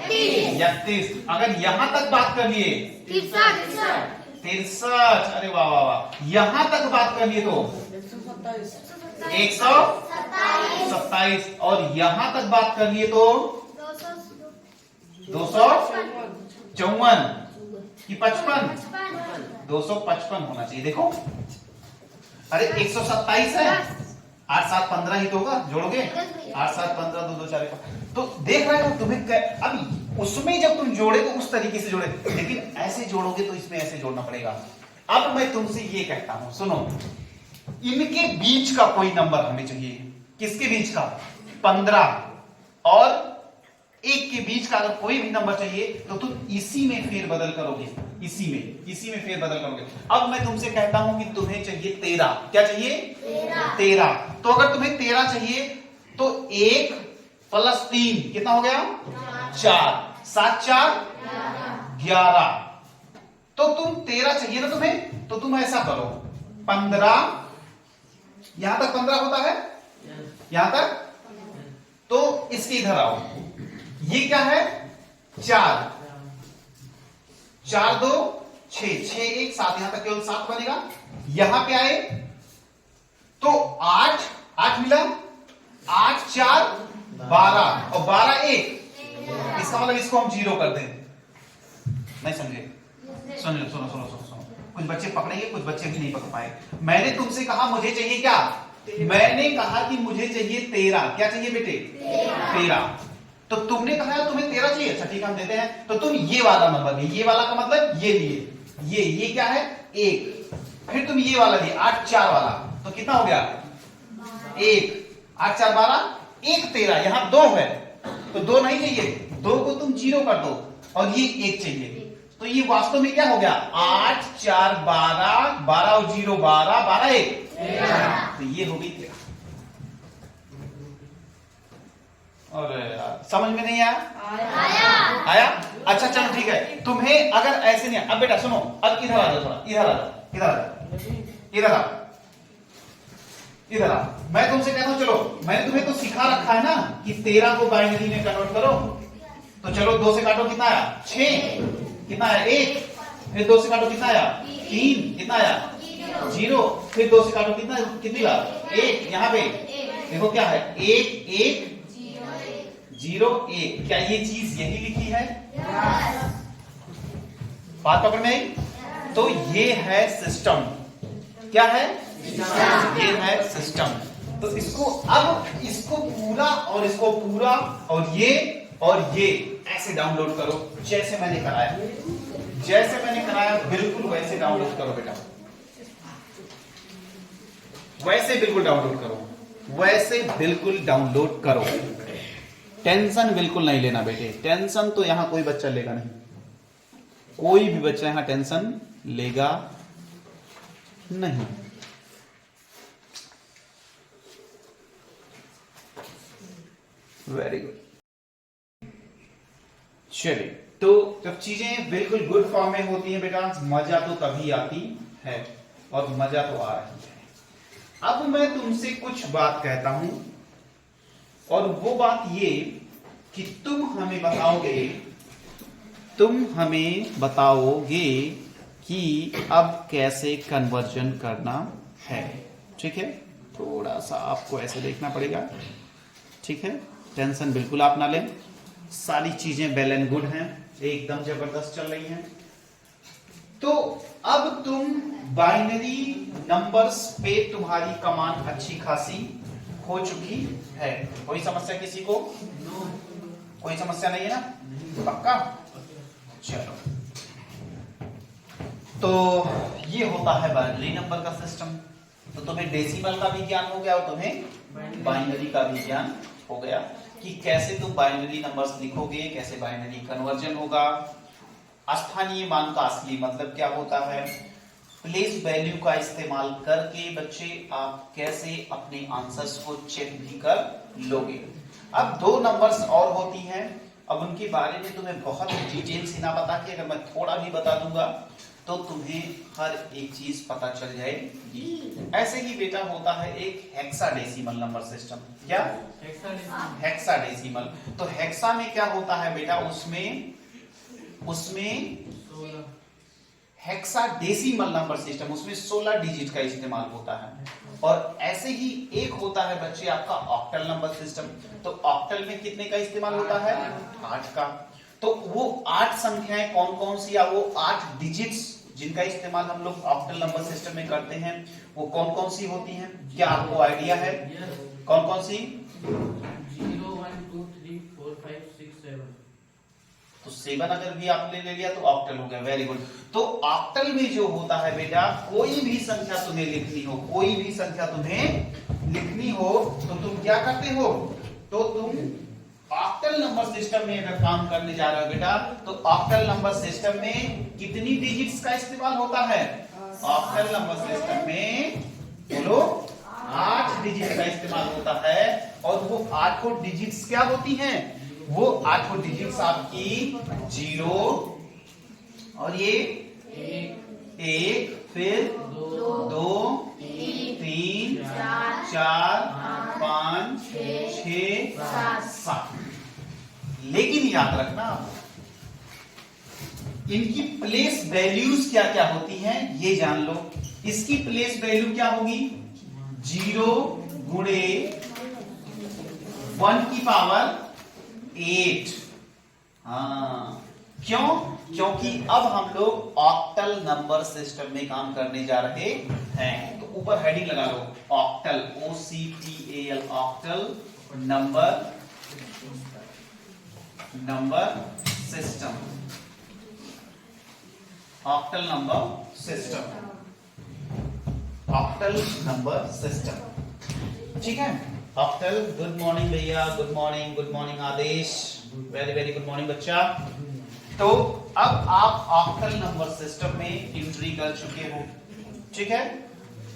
31। अगर यहां तक बात कर लिए 63। अरे वाह वाह वाह। यहां तक बात कर लिए तो 127। और यहां तक बात कर लिए तो 254 कि 55, 255 होना चाहिए। देखो अरे 127 है, 8 7 15 ही तो होगा, जोड़ोगे 8 7 15 2 2 4 तो देख रहे हो तुम्हें। अब उसमें जब तुम जोड़े तो उस तरीके से जोड़े, लेकिन ऐसे जोड़ोगे तो इसमें ऐसे जोड़ना पड़ेगा। अब मैं तुमसे ये कहता हूं, सुनो, इनके बीच का कोई नंबर हमें चाहिए, किसके बीच का, 15 और 1 के बीच का अगर कोई भी नंबर चाहिए तो तुम इसी में फेरबदल करोगे, इसी में फेरबदल करोगे। अब मैं तुमसे कहता हूं कि तुम्हें चाहिए 13, क्या चाहिए, 13। तो अगर तुम्हें 13 चाहिए तो 1 + 3 कितना हो गया, 4, 7 4 11। तो तुम 13 चाहिए ना तुम्हें, तो तुम ऐसा करो, 15 यहां तक 15 होता है, यहां तक, तो इसके इधर आओ, ये क्या है, 4 4 2 6 6 1 7, यहां तक केवल 7 बनेगा। यहां पे आए तो 8 8 मिला, 8 4 12 और 12 1 इसका मतलब इसको हम 0 कर दें। नहीं समझे? सुनो सुनो सुनो सुनो सुनो, कुछ बच्चे पकड़ेंगे, कुछ बच्चे भी नहीं पकड़ पाए। मैंने तुमसे कहा मुझे चाहिए क्या? मैंने कहा कि मुझे चाहिए 13। क्या चाहिए बेटे? 13। तो तुमने कहा तुम्हें 13 चाहिए, अच्छा ठीक है हम देते हैं। तो तुम ये वाला नंबर लिए, ये वाला का मतलब ये लिए, ये क्या है? 1। फिर तुम ये वाला लिए 8 4 वाला, तो कितना हो गया? 1 8 4 12, 1 13। यहां 2 है तो 2 नहीं चाहिए, 2 को तुम 0 कर दो और ये 1 चाहिए। तो ये वास्तव में क्या हो गया? 8 4 12, 12 और 0 12, 12 1, तो ये हो गई 13। और समझ में नहीं आया? आया? अच्छा चलो ठीक है। तुम्हें अगर ऐसे नहीं, अब बेटा सुनो, अब इधर आ जाओ, थोड़ा इधर आ जाओ, इधर आ जाओ, इधर आ, इधर आ। मैं तुमसे कहता हूं चलो, मैंने तुम्हें तो सिखा रखा है ना कि 13 को बाइनरी में कन्वर्ट करो। तो चलो 2 से काटो, कितना आया? 6। कितना आया? 1। फिर 2 से काटो, कितना आया? 3। कितना आया? 0। फिर 2 से काटो, कितना, कितनी बार? 1। यहां पे देखो क्या है? 1 1 0 1। क्या ये चीज यही लिखी है? बात पकड़ में आई? तो ये है सिस्टम। क्या है? ये है सिस्टम। तो इसको अब इसको पूरा और इसको पूरा और ये ऐसे डाउनलोड करो, जैसे मैंने कराया, जैसे मैंने कराया बिल्कुल वैसे डाउनलोड करो बेटा, वैसे बिल्कुल डाउनलोड करो, वैसे बिल्कुल डाउनलोड करो। टेंशन बिल्कुल नहीं लेना बेटे, टेंशन तो यहां कोई बच्चा लेगा नहीं, कोई भी बच्चा यहां टेंशन लेगा नहीं। Very good. चलिए, तो जब चीजें बिल्कुल गुड फॉर्म में होती हैं बेटा, मजा तो तभी आती है, और मजा तो आ रही है। अब मैं तुमसे कुछ बात कहता हूं, और वो बात ये कि तुम हमें बताओगे कि अब कैसे कन्वर्जन करना है। ठीक है, थोड़ा सा आपको ऐसे देखना पड़ेगा। ठीक है, टेंशन बिल्कुल आप ना लें, सारी चीजें वेल एंड गुड हैं, एकदम जबरदस्त चल रही हैं। तो अब तुम बाइनरी नंबर्स पे तुम्हारी कमांड अच्छी खासी हो चुकी है। कोई समस्या किसी को? कोई समस्या नहीं है ना? पक्का? चलो, तो ये होता है बाइनरी नंबर का सिस्टम। तो तुम्हें डेसिमल का भी ज्ञान हो गया और तुम्हें बाइनरी का भी ज्ञान हो गया कि कैसे तुम बाइनरी नंबर्स लिखोगे, कैसे बाइनरी कन्वर्जन होगा। स्थानीय मान का असली मतलब क्या होता है, प्लेस वैल्यू का इस्तेमाल करके बच्चे आप कैसे अपने आंसर्स को चेक भी कर लोगे। अब 2 नंबर्स और होती हैं, अब उनके बारे में तुम्हें बहुत डिटेल से ना बता के अगर मैं थोड़ा भी बता दूंगा तो तुम्हें हर एक चीज पता चल जाएगी। ऐसे ही बेटा होता है एक हेक्साडेसिमल नंबर सिस्टम। क्या? हेक्साडेसिमल। तो हेक्सा में क्या होता है बेटा, उसमें हेक्साडेसिमल नंबर सिस्टम, उसमें 16 डिजिट का इस्तेमाल होता है। और ऐसे ही एक होता है बच्चे आपका ऑक्टल नंबर सिस्टम। तो ऑक्टल में कितने का इस्तेमाल होता है? 8 का। तो वो 8 संख्याएं कौन कौन सी, या वो 8 डिजिट्स जिनका इस्तेमाल हम लोग ऑक्टल नंबर सिस्टम में करते हैं वो कौन कौन सी होती हैं? क्या आपको आइडिया है? कौन कौन सी? 0 1 2 3 4 5 6 7। तो 7 अगर भी आपने ले लिया तो ऑक्टल हो गया। Very good. तो ऑक्टल में जो होता है बेटा, कोई भी संख्या तुम्हें लिखनी हो, कोई भी संख्या तुम्हें लिखनी हो तो तुम क्या करते हो? तो तुम ऑक्टल नंबर सिस्टम में अगर काम करने जा रहे हो बेटा, तो ऑक्टल नंबर सिस्टम में कितनी डिजिट्स का इस्तेमाल होता है? ऑक्टल नंबर सिस्टम में बोलो 8 डिजिट का इस्तेमाल होता है। और वो 8 डिजिट्स क्या होती हैं? वो 8 डिजिट्स आपकी 0 और ये 1 फिर 2 3 4 5 6 7। लेकिन याद रखना इनकी प्लेस वैल्यूज क्या क्या होती हैं ये जान लो। इसकी प्लेस वैल्यू क्या होगी? 0 गुणे 1 की पावर 8 हाँ, क्यों? क्योंकि अब हम लोग ऑक्टल नंबर सिस्टम में काम करने जा रहे हैं। तो ऊपर हेडिंग लगा लो, octal, OCTAL, octal number system, octal number system, octal number system. ठीक है, ऑक्टल। गुड मॉर्निंग भैया, good morning Adesh, very very good morning बच्चा। तो अब आप ऑक्टल नंबर सिस्टम में एंट्री कर चुके हो। ठीक है,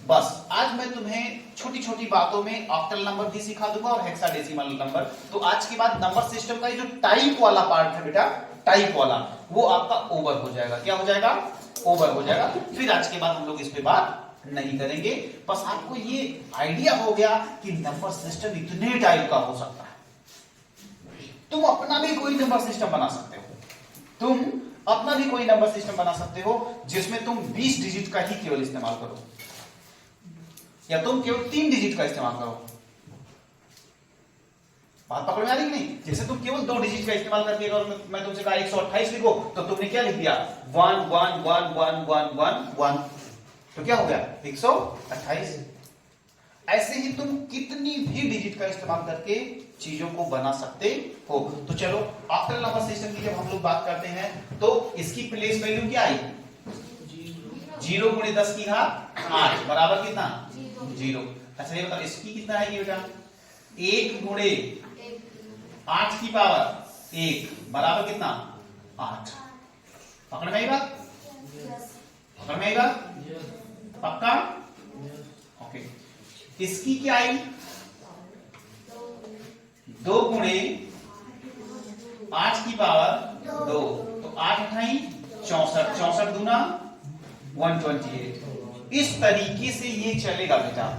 बस आज मैं तुम्हें छोटी छोटी बातों में ऑक्टल नंबर भी सिखा दूंगा और हेक्साडेसिमल नंबर। तो आज के बाद नंबर सिस्टम का ये जो टाइप वाला पार्ट है बेटा, टाइप वाला, वो आपका ओवर हो जाएगा। क्या हो जाएगा? ओवर हो जाएगा। फिर आज के बाद हम लोग इस पे बात नहीं करेंगे। बस आपको ये आइडिया हो गया कि नंबर सिस्टम इतने टाइप का हो सकता है। तुम अपना भी कोई नंबर सिस्टम बना सकते हो, तुम अपना भी कोई नंबर सिस्टम बना सकते हो जिसमें तुम 20 डिजिट का ही केवल इस्तेमाल करो, या तुम केवल 3 डिजिट का इस्तेमाल करो। बात पकड़ में आ रही नहीं? जैसे तुम केवल 2 डिजिट का इस्तेमाल करके, अगर मैं तुमसे कहा 128 लिखो, तो तुमने क्या लिख दिया? 1 1 1 1 1 1 1, तो क्या हो गया? 128। ऐसे ही तुम कितनी भी डिजिट का इस्तेमाल करके चीजों को बना सकते हो। तो चलो, ऑक्टल नंबर सिस्टम की जब हम लोग बात करते हैं तो इसकी प्लेस वैल्यू क्या आई? 0 गुणे 10 की घात 8 बराबर कितना? 0। अच्छा ये बताओ, इसकी कितना है ये बेटा? 1 गुणे 8 की पावर 1 बराबर कितना? 8। पकड़ में आई बात? पकड़ में आई बात? पक्का? ओके। इसकी क्या आई? 2 गुणे 8 की पावर 2, तो 8 अठाई 64, 64 दूना 128। इस तरीके से ये चलेगा बेटा,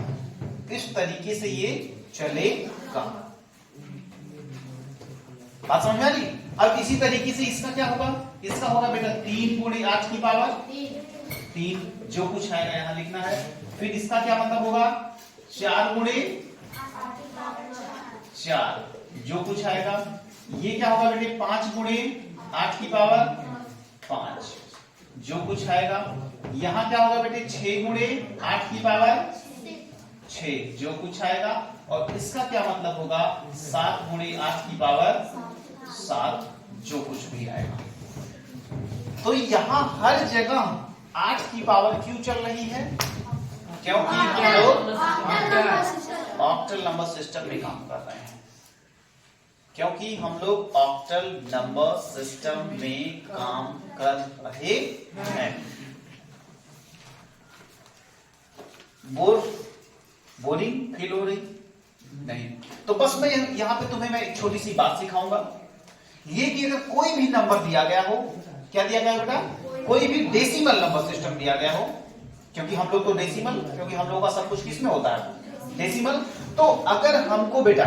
इस तरीके से ये चलेगा। बात समझ में आ रही? अब इसी तरीके से इसका क्या होगा? इसका होगा बेटा 3 गुणे 8 की पावर 3, जो कुछ आएगा यहां लिखना है। फिर इसका क्या मतलब होगा? 4 गुणे 4, जो कुछ आएगा। ये क्या होगा बेटे? 5 गुणे 8 की पावर 5, जो कुछ आएगा। यहां क्या होगा बेटे? 6 गुणे 8 की पावर 6, जो कुछ आएगा। और इसका क्या मतलब होगा? 7 गुणे 8 की पावर 7, जो कुछ भी आएगा। तो यहां हर जगह 8 की पावर क्यों चल रही है? क्योंकि हम लोग ऑक्टल नंबर सिस्टम में काम कर रहे हैं। क्योंकि हम लोग ऑक्टल नंबर सिस्टम में काम कर रहे हैं। बोरिंग फील हो रही? नहीं। तो बस मैं यहां पे तुम्हें मैं एक छोटी सी बात सिखाऊंगा, ये कि अगर कोई भी नंबर दिया गया हो, क्या दिया गया बेटा? कोई भी डेसिमल नंबर सिस्टम दिया गया हो, क्योंकि हम लोग तो डेसिमल, क्योंकि हम लोगों का सब कुछ किसमें होता है? डेसिमल। तो अगर हमको बेटा,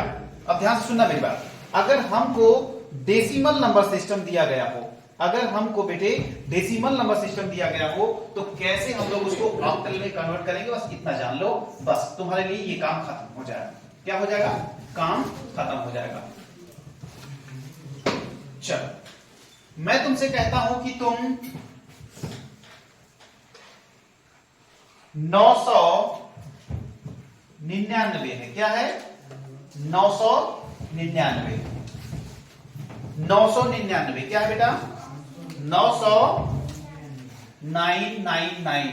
अब ध्यान से सुनना मेरी बात, अगर हमको डेसिमल नंबर सिस्टम दिया गया हो, अगर हमको बेटे डेसिमल नंबर सिस्टम दिया गया हो, तो कैसे हम लोग उसको ऑक्टल में कन्वर्ट करेंगे, बस इतना जान लो। बस तुम्हारे लिए ये काम खत्म हो जाएगा। क्या हो जाएगा? काम खत्म हो जाएगा। चलो, मैं तुमसे कहता हूं कि तुम 999 है, क्या है? 999, 999 क्या है बेटा? 999।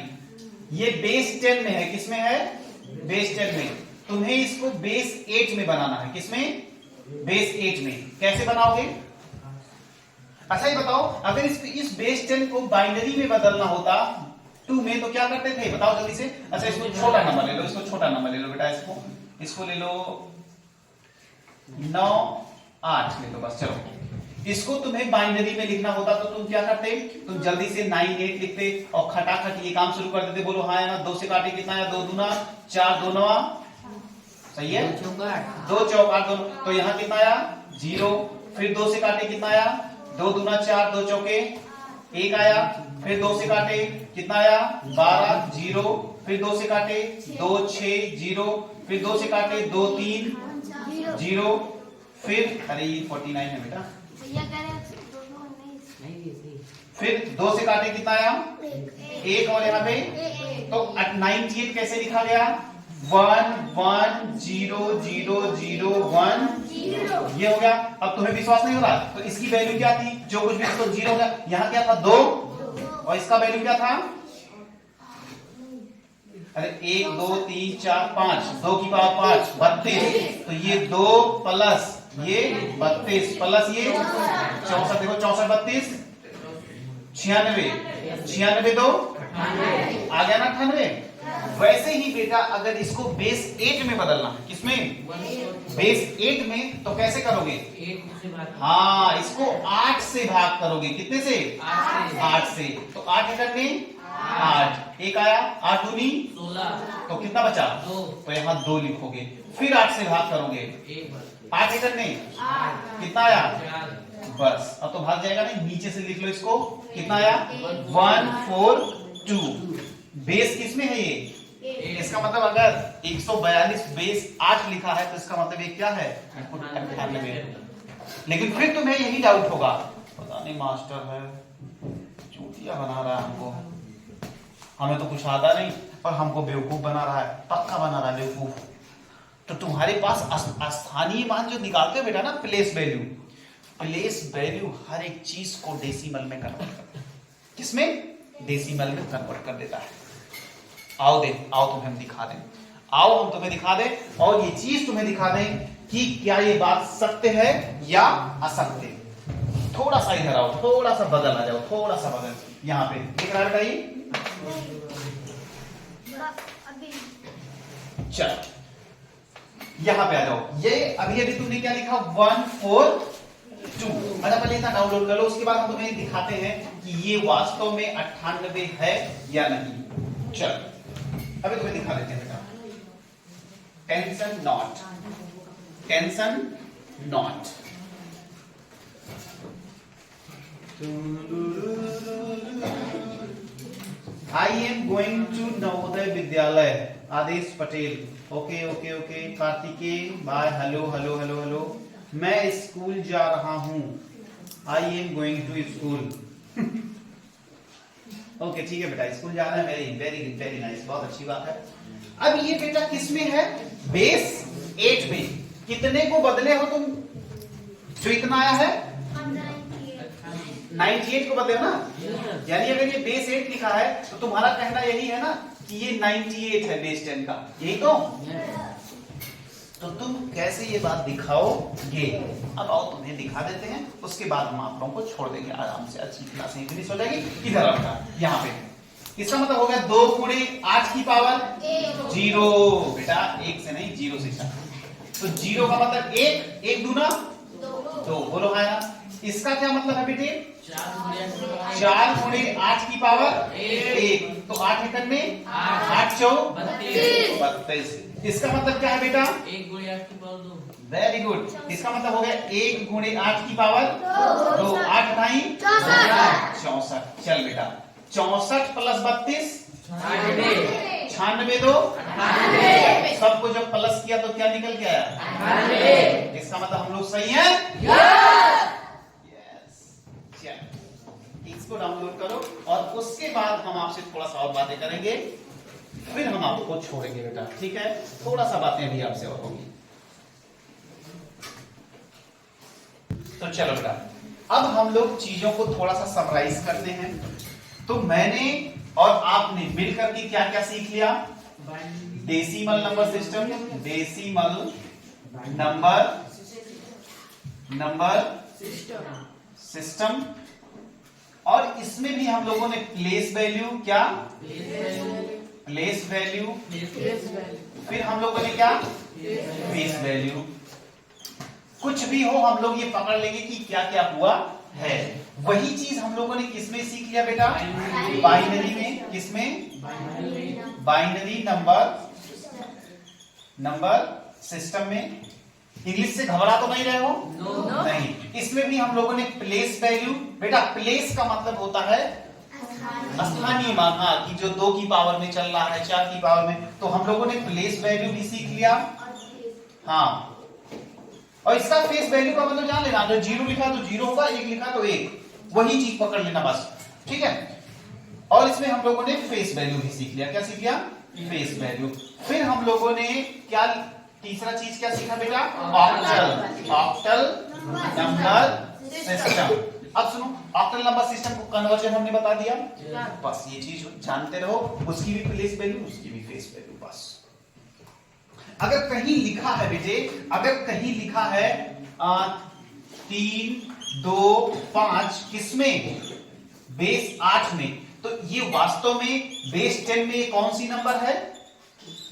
ये बेस 10 में है। किसमें है? बेस 10 में। तुम्हें इसको बेस 8 में बनाना है। किसमें? बेस 8 में। कैसे बनाओगे? अच्छा ये बताओ, अगर इस बेस 10 को बाइनरी में बदलना होता 2 में, तो क्या करते थे? बताओ जल्दी से। अच्छा इसको छोटा नंबर ले लो, इसको छोटा नंबर ले लो बेटा, इसको ले लो 9 8 ले लो, बस। चलो, इसको तुम्हें बाइनरी में लिखना होता तो तुम क्या करते? तुम जल्दी से 9 8 लिखते और खटाखट ये काम शुरू कर देते। बोलो हाँ या ना? 2 से काटे कितना है? 2 दूना 4, 2 नवा, सही है? 2 चौक 8, 2। तो यहां कितना आया? 0। फिर 2 से काटे कितना आया? 2 दूना 4, 2 चौके 1 आया। फिर 2 से काटे कितना आया? 12, 0। फिर 2 से काटे 2 6 0। फिर 2 से काटे 2 3 0। फिर अरे ये 49 है बेटा, फिर 2 से काटे कितना आया? 1 और यहाँ पे तो 98 कैसे लिखा गया? 1 1 0 0 0 1 ये हो गया। अब तुम्हें विश्वास नहीं हो रहा तो इसकी वैल्यू क्या थी? जो कुछ भी इसको 0 हो गया। यहाँ क्या था? 2 और इसका वैल्यू क्या था? अरे 1 2 3 4 5 2 की पावर 5 32 तो ये 2 प्लस ये 32 प्लस ये 64 देखो 64 32 96 96 2 आ गया ना 98। वैसे ही बेटा अगर इसको बेस 8 में बदलना है, किसमें? बेस 8 में तो कैसे करोगे? 8 से भाग। हाँ इसको 8 से भाग करोगे। कितने से? 8 से। तो 8 एकड़ में 8 एक आया 8 दूनी 16 तो कितना बचा? 2 तो यहाँ 2 लिखोगे। फिर 8 से भाग करोगे 8 एकड़ में कितना आया? 4 बस अब तो भाग जाएगा नहीं। नीचे से लिख लो इसको। कितना आया? 142। बेस किसमें है ये? इसका मतलब अगर 142 बेस 8 लिखा है तो इसका मतलब ये क्या है? 98। लेकिन फिर तुम्हें यही डाउट होगा, पता नहीं मास्टर है चूतिया बना रहा है हमको, हमें तो कुछ आता नहीं और हमको बेवकूफ बना रहा है, पक्का बना रहा है बेवकूफ। तो तुम्हारे पास स्थानीय मान जो निकालते हो बेटा ना, प्लेस वैल्यू, प्लेस वैल्यू हर एक चीज को डेसिमल में कन्वर्ट करता है। किसमें? डेसिमल में कन्वर्ट कर देता है। आओ तुम्हें हम दिखा दें, आओ हम तुम्हें दिखा दें और ये चीज तुम्हें दिखा दें कि क्या ये बात सत्य है या असत्य। थोड़ा सा इधर आओ, थोड़ा सा बदल आ जाओ, थोड़ा सा बदल यहाँ पे दिख रहा है बेटा ये? चल यहां पे आ जाओ। ये अभी अभी तुमने क्या लिखा? 142। अच्छा पहले इतना डाउनलोड कर लो, उसके बाद हम तुम्हें दिखाते हैं कि ये वास्तव में 98 है या नहीं। चल अभी तुम्हें दिखा देते हैं बेटा। Tension not, tension not. I am going to Navodaya Vidyalaya. Adesh Patel. Okay okay okay. Kartikeya bye. Hello hello hello hello. मैं स्कूल जा रहा हूं। I am going to school. Okay ठीक है बेटा, स्कूल जाना है। वेरी वेरी वेरी नाइस, बहुत अच्छी बात है। अब ये बेटा किस में है? बेस 8 में। कितने को बदले हो तुम? जो इतना आया है 98 को बदले हो ना। यानी अगर ये बेस 8 लिखा है तो तुम्हारा कहना यही है ना कि ये 98 है बेस 10 का, यही तो तुम कैसे ये बात दिखाओगे? अब आओ तुम्हें दिखा देते हैं, उसके बाद हम आप लोगों को छोड़ देंगे आराम से। अच्छी क्लास फिनिश हो जाएगी। इधर आओ यहाँ पे। इसका मतलब हो गया 2 गुणे 8 की पावर 0। बेटा 1 से नहीं 0 से स्टार्ट। तो 0 का मतलब 1, 1 दूना 2। बोलो हाँ ना। इसका क्या मतलब है बेटे? 4 गुणे 8 की पावर 1। तो 8 एकड़ में 8 चौ 32। इसका मतलब क्या है बेटा? 1 गुणे 8 की पावर 2। Very good. इसका मतलब हो गया 1 गुणे 8 की पावर 2। 8 ढाई 64। चल बेटा 64 प्लस 32 96 2 सबको जब प्लस किया तो क्या निकल के आया? इसका मतलब हम लोग सही हैं। इसको डाउनलोड करो और उसके बाद हम आपसे थोड़ा सा और बातें करेंगे, फिर हम आपको छोड़ेंगे बेटा, ठीक है? थोड़ा सा बातें भी आपसे और होगी। तो चलो बेटा अब हम लोग चीजों को थोड़ा सा समराइज करते हैं। तो मैंने और आपने मिलकर के क्या क्या सीख लिया? Decimal number system, decimal number system, और इसमें भी हम लोगों ने प्लेस वैल्यू, क्या प्लेस वैल्यू, फिर हम लोगों ने क्या फेस वैल्यू। कुछ भी हो हम लोग ये पकड़ लेंगे कि क्या क्या हुआ है। वही चीज हम लोगों ने किसमें सीख लिया बेटा? बाइनरी में। किसमें? बाइनरी नंबर सिस्टम में। इंग्लिश से घबरा तो नहीं रहे हो? नहीं। इसमें भी हम लोगों ने प्लेस वैल्यू, बेटा प्लेस का मतलब होता है स्थानीय मान। हाँ कि जो 2 की पावर में चल रहा है, 4 की पावर में, तो हम लोगों ने प्लेस वैल्यू भी सीख लिया। हाँ और इसका फेस वैल्यू का मतलब जान लेना। अगर 0 लिखा तो 0 होगा, 1 लिखा तो 1, वही चीज पकड़ लेना बस। ठीक है। और इसमें हम लोगों ने फेस वैल्यू भी सीख लिया। क्या सीख लिया? Face value. फिर हम लोगों ने क्या तीसरा चीज क्या सीखा बेटा? ऑक्टल। Octal number system. अब सुनो, ऑक्टल नंबर सिस्टम को कन्वर्जन हमने बता दिया। बस ये चीज जानते रहो, उसकी भी प्लेस वैल्यू, उसकी भी फेस वैल्यू। बस अगर कहीं लिखा है बेटे, अगर कहीं लिखा है 3, 2, 5 किसमें? बेस 8 में, तो ये वास्तव में बेस 10 में कौन सी नंबर है?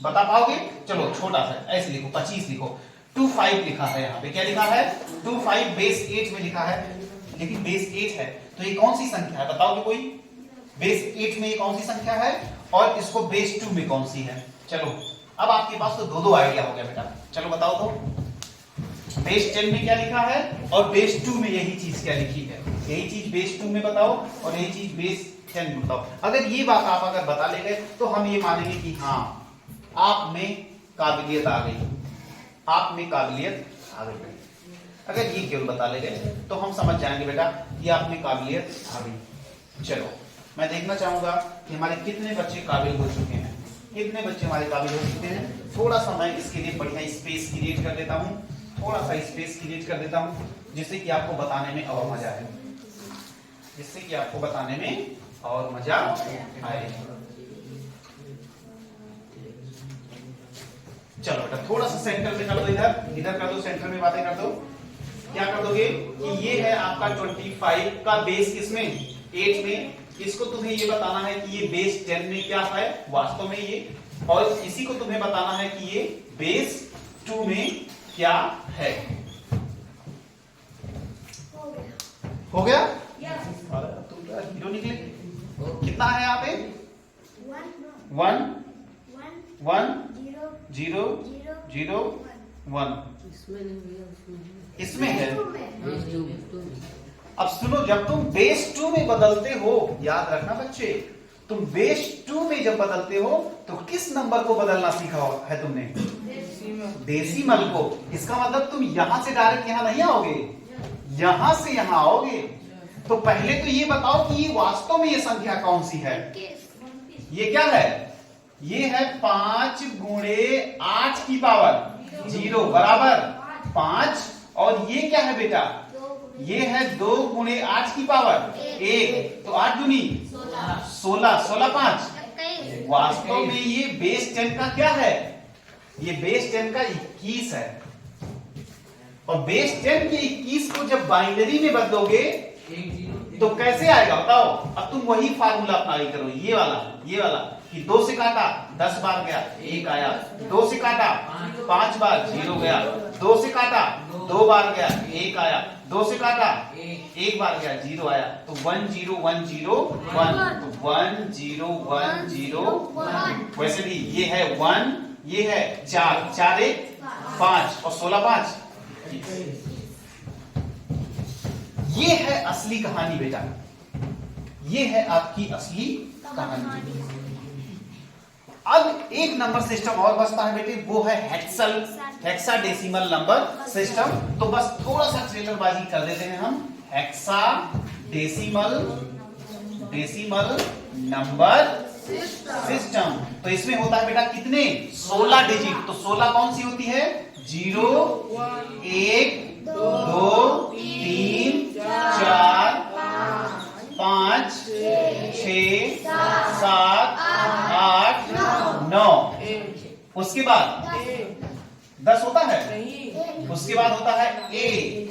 बता पाओगे? चलो छोटा सा ऐसे लिखो, 25 लिखो। 25 लिखा है यहाँ पे। क्या लिखा है? 25 बेस 8 में लिखा है, लेकिन बेस 8 है तो ये कौन सी संख्या है? बताओगे कोई? बेस 8 में ये कौन सी संख्या है और इसको बेस 2 में कौन सी है? चलो अब आपके पास तो दो आइडिया हो गया बेटा। चलो बताओ तो बेस 10 में क्या लिखा है और बेस 2 में यही चीज क्या लिखी है? यही चीज बेस 2 में बताओ और यही चीज बेस 10 में बताओ। अगर ये बात आप अगर बता ले गए तो हम ये मानेंगे कि हाँ आप में काबिलियत आ गई, आप में काबिलियत आ गई। अगर ये केवल बता ले गए तो हम समझ जाएंगे बेटा कि आप में काबिलियत आ गई। चलो मैं देखना चाहूंगा कि हमारे कितने बच्चे काबिल हो चुके हैं, कितने बच्चे हमारे काबिल हो चुके हैं। थोड़ा सा मैं इसके लिए बढ़िया स्पेस क्रिएट कर देता हूँ, थोड़ा सा स्पेस क्रिएट कर देता हूँ, जिससे कि आपको बताने में और मजा आए, जिससे कि आपको बताने में और मजा आए। चलो बेटा थोड़ा सा सेंटर में कर दो, इधर इधर कर दो, सेंटर में बातें कर दो। क्या कर दोगे कि ये है आपका 25 का बेस किसमें? 8 में। इसको तुम्हें ये बताना है कि ये बेस 10 में क्या है वास्तव में ये, और इसी को तुम्हें बताना है कि ये बेस 2 में क्या है। हो गया? तुम हीरो निकले। कितना है यहाँ पे? 1 1 0 0 1। इसमें है। अब सुनो, जब तुम बेस 2 में बदलते हो, याद रखना बच्चे, तुम बेस 2 में जब बदलते हो तो किस नंबर को बदलना सीखा है तुमने? डेसिमल को। इसका मतलब तुम यहां से डायरेक्ट यहां नहीं आओगे, यहां से यहां आओगे। तो पहले तो ये बताओ कि ये वास्तव में ये संख्या कौन सी है? ये क्या है? ये है 5 गुणे 8 की पावर 0 बराबर 5। और ये क्या है बेटा? ये है 2 गुणे 8 की पावर 1, तो 8 दूनी 16, 16 5। वास्तव में ये बेस 10 का क्या है? ये बेस 10 का 21 है। और बेस 10 के 21 को जब बाइनरी में बदलोगे तो कैसे आएगा बताओ? अब तुम वही फार्मूला अप्लाई करो, ये वाला कि 2 से काटा 10 बार गया 1 आया, 2 से काटा 5 बार 0 गया, 2 से काटा 2 बार गया 1 आया, 2 से काटा 1 बार गया 0 आया। तो 1 0 1 0 1, तो 1 0 1 0 1। वैसे भी ये है 1, ये है 4 4 1 5 और 16 5। ये है असली कहानी बेटा, ये है आपकी असली कहानी। अब एक नंबर सिस्टम और बचता है बेटे, वो है हेक्साडेसिमल नंबर सिस्टम। तो बस थोड़ा सा ट्रेलरबाजी कर देते हैं हम। Hexadecimal number system. तो इसमें होता है बेटा कितने? 16 डिजिट। तो 16 कौन सी होती है? 0 1 2 3 4 5 6 7 8 9। उसके बाद 10 होता है, उसके बाद होता है A,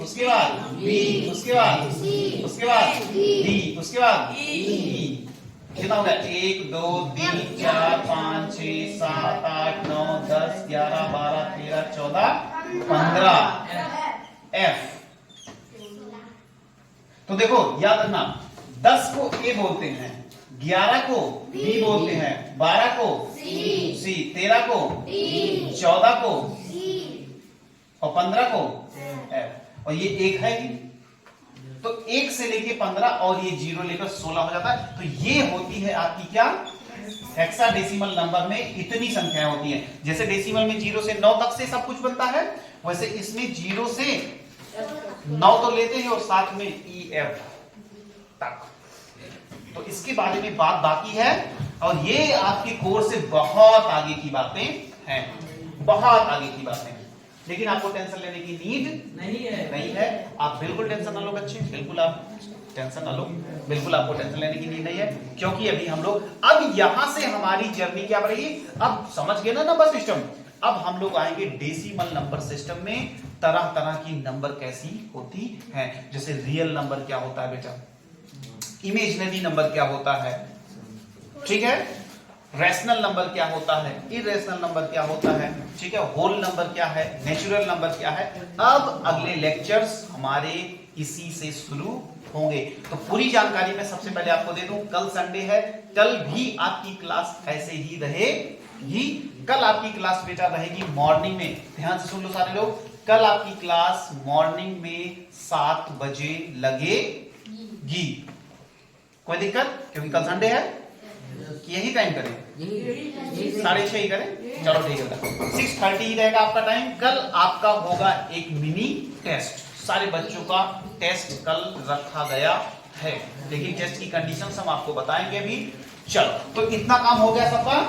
उसके बाद B, उसके बाद C, उसके बाद D, उसके बाद E। कितना हो गया? 1 2 3 4 5 6 7 8 9 10 11 12 13 14 15 F। तो देखो याद रखना, 10 को A बोलते हैं, 11 को B बोलते हैं, 12 को C, 13 को D, 14 को और 15 को F। और ये 1 है कि? तो 1 से लेके 15 और ये 0 लेकर 16 हो जाता है। तो ये होती है आपकी क्या? हेक्साडेसिमल नंबर में इतनी संख्याएं होती हैं। जैसे डेसिमल में 0 से 9 तक से सब कुछ बनता है, वैसे इसमें 0 से 9 तो लेते हैं और साथ में EF तक। तो इसके बारे में बात बाकी है, और ये आपके कोर्स से बहुत आगे की बातें हैं, बहुत आगे की बातें हैं, लेकिन आपको टेंशन लेने की नीड नहीं है। आप बिल्कुल टेंशन ना लो बच्चे, बिल्कुल आप टेंशन ना लो, बिल्कुल आपको टेंशन लेने की नीड नहीं है, क्योंकि अभी हम लोग अब यहां से हमारी जर्नी क्या बढ़ेगी। अब समझ गए ना नंबर सिस्टम, अब हम लोग आएंगे डेसिमल नंबर सिस्टम में। तरह तरह की नंबर कैसी होती हैं, जैसे रियल नंबर क्या होता है बेटा, इमेजिनरी नंबर क्या होता है, ठीक है, रैशनल नंबर क्या होता है, इरेशनल नंबर क्या होता है, ठीक है, होल नंबर क्या है, नेचुरल नंबर क्या है। अब अगले लेक्चर्स हमारे इसी से शुरू होंगे। तो पूरी जानकारी मैं सबसे पहले आपको दे दूं, कल संडे है, कल भी आपकी क्लास ऐसे ही रहेगी। कल आपकी क्लास बेटा रहेगी मॉर्निंग में, ध्यान से सुन लो सारे लोग, कल आपकी क्लास मॉर्निंग में 7 बजे लगेगी। कोई दिक्कत, क्योंकि कल संडे है, यही टाइम करें, 6:30 ही करें, चलो ठीक है, 6:30 ही रहेगा आपका टाइम। कल आपका होगा एक मिनी टेस्ट, सारे बच्चों का टेस्ट कल रखा गया है, लेकिन टेस्ट की कंडीशंस हम आपको बताएंगे भी। चलो, तो इतना काम हो गया सबका,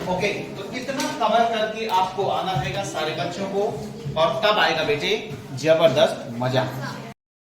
ओके। तो इतना कवर करके आपको आना रहेगा सारे बच्चों को, और तब आएगा बेटे जबरदस्त मजा।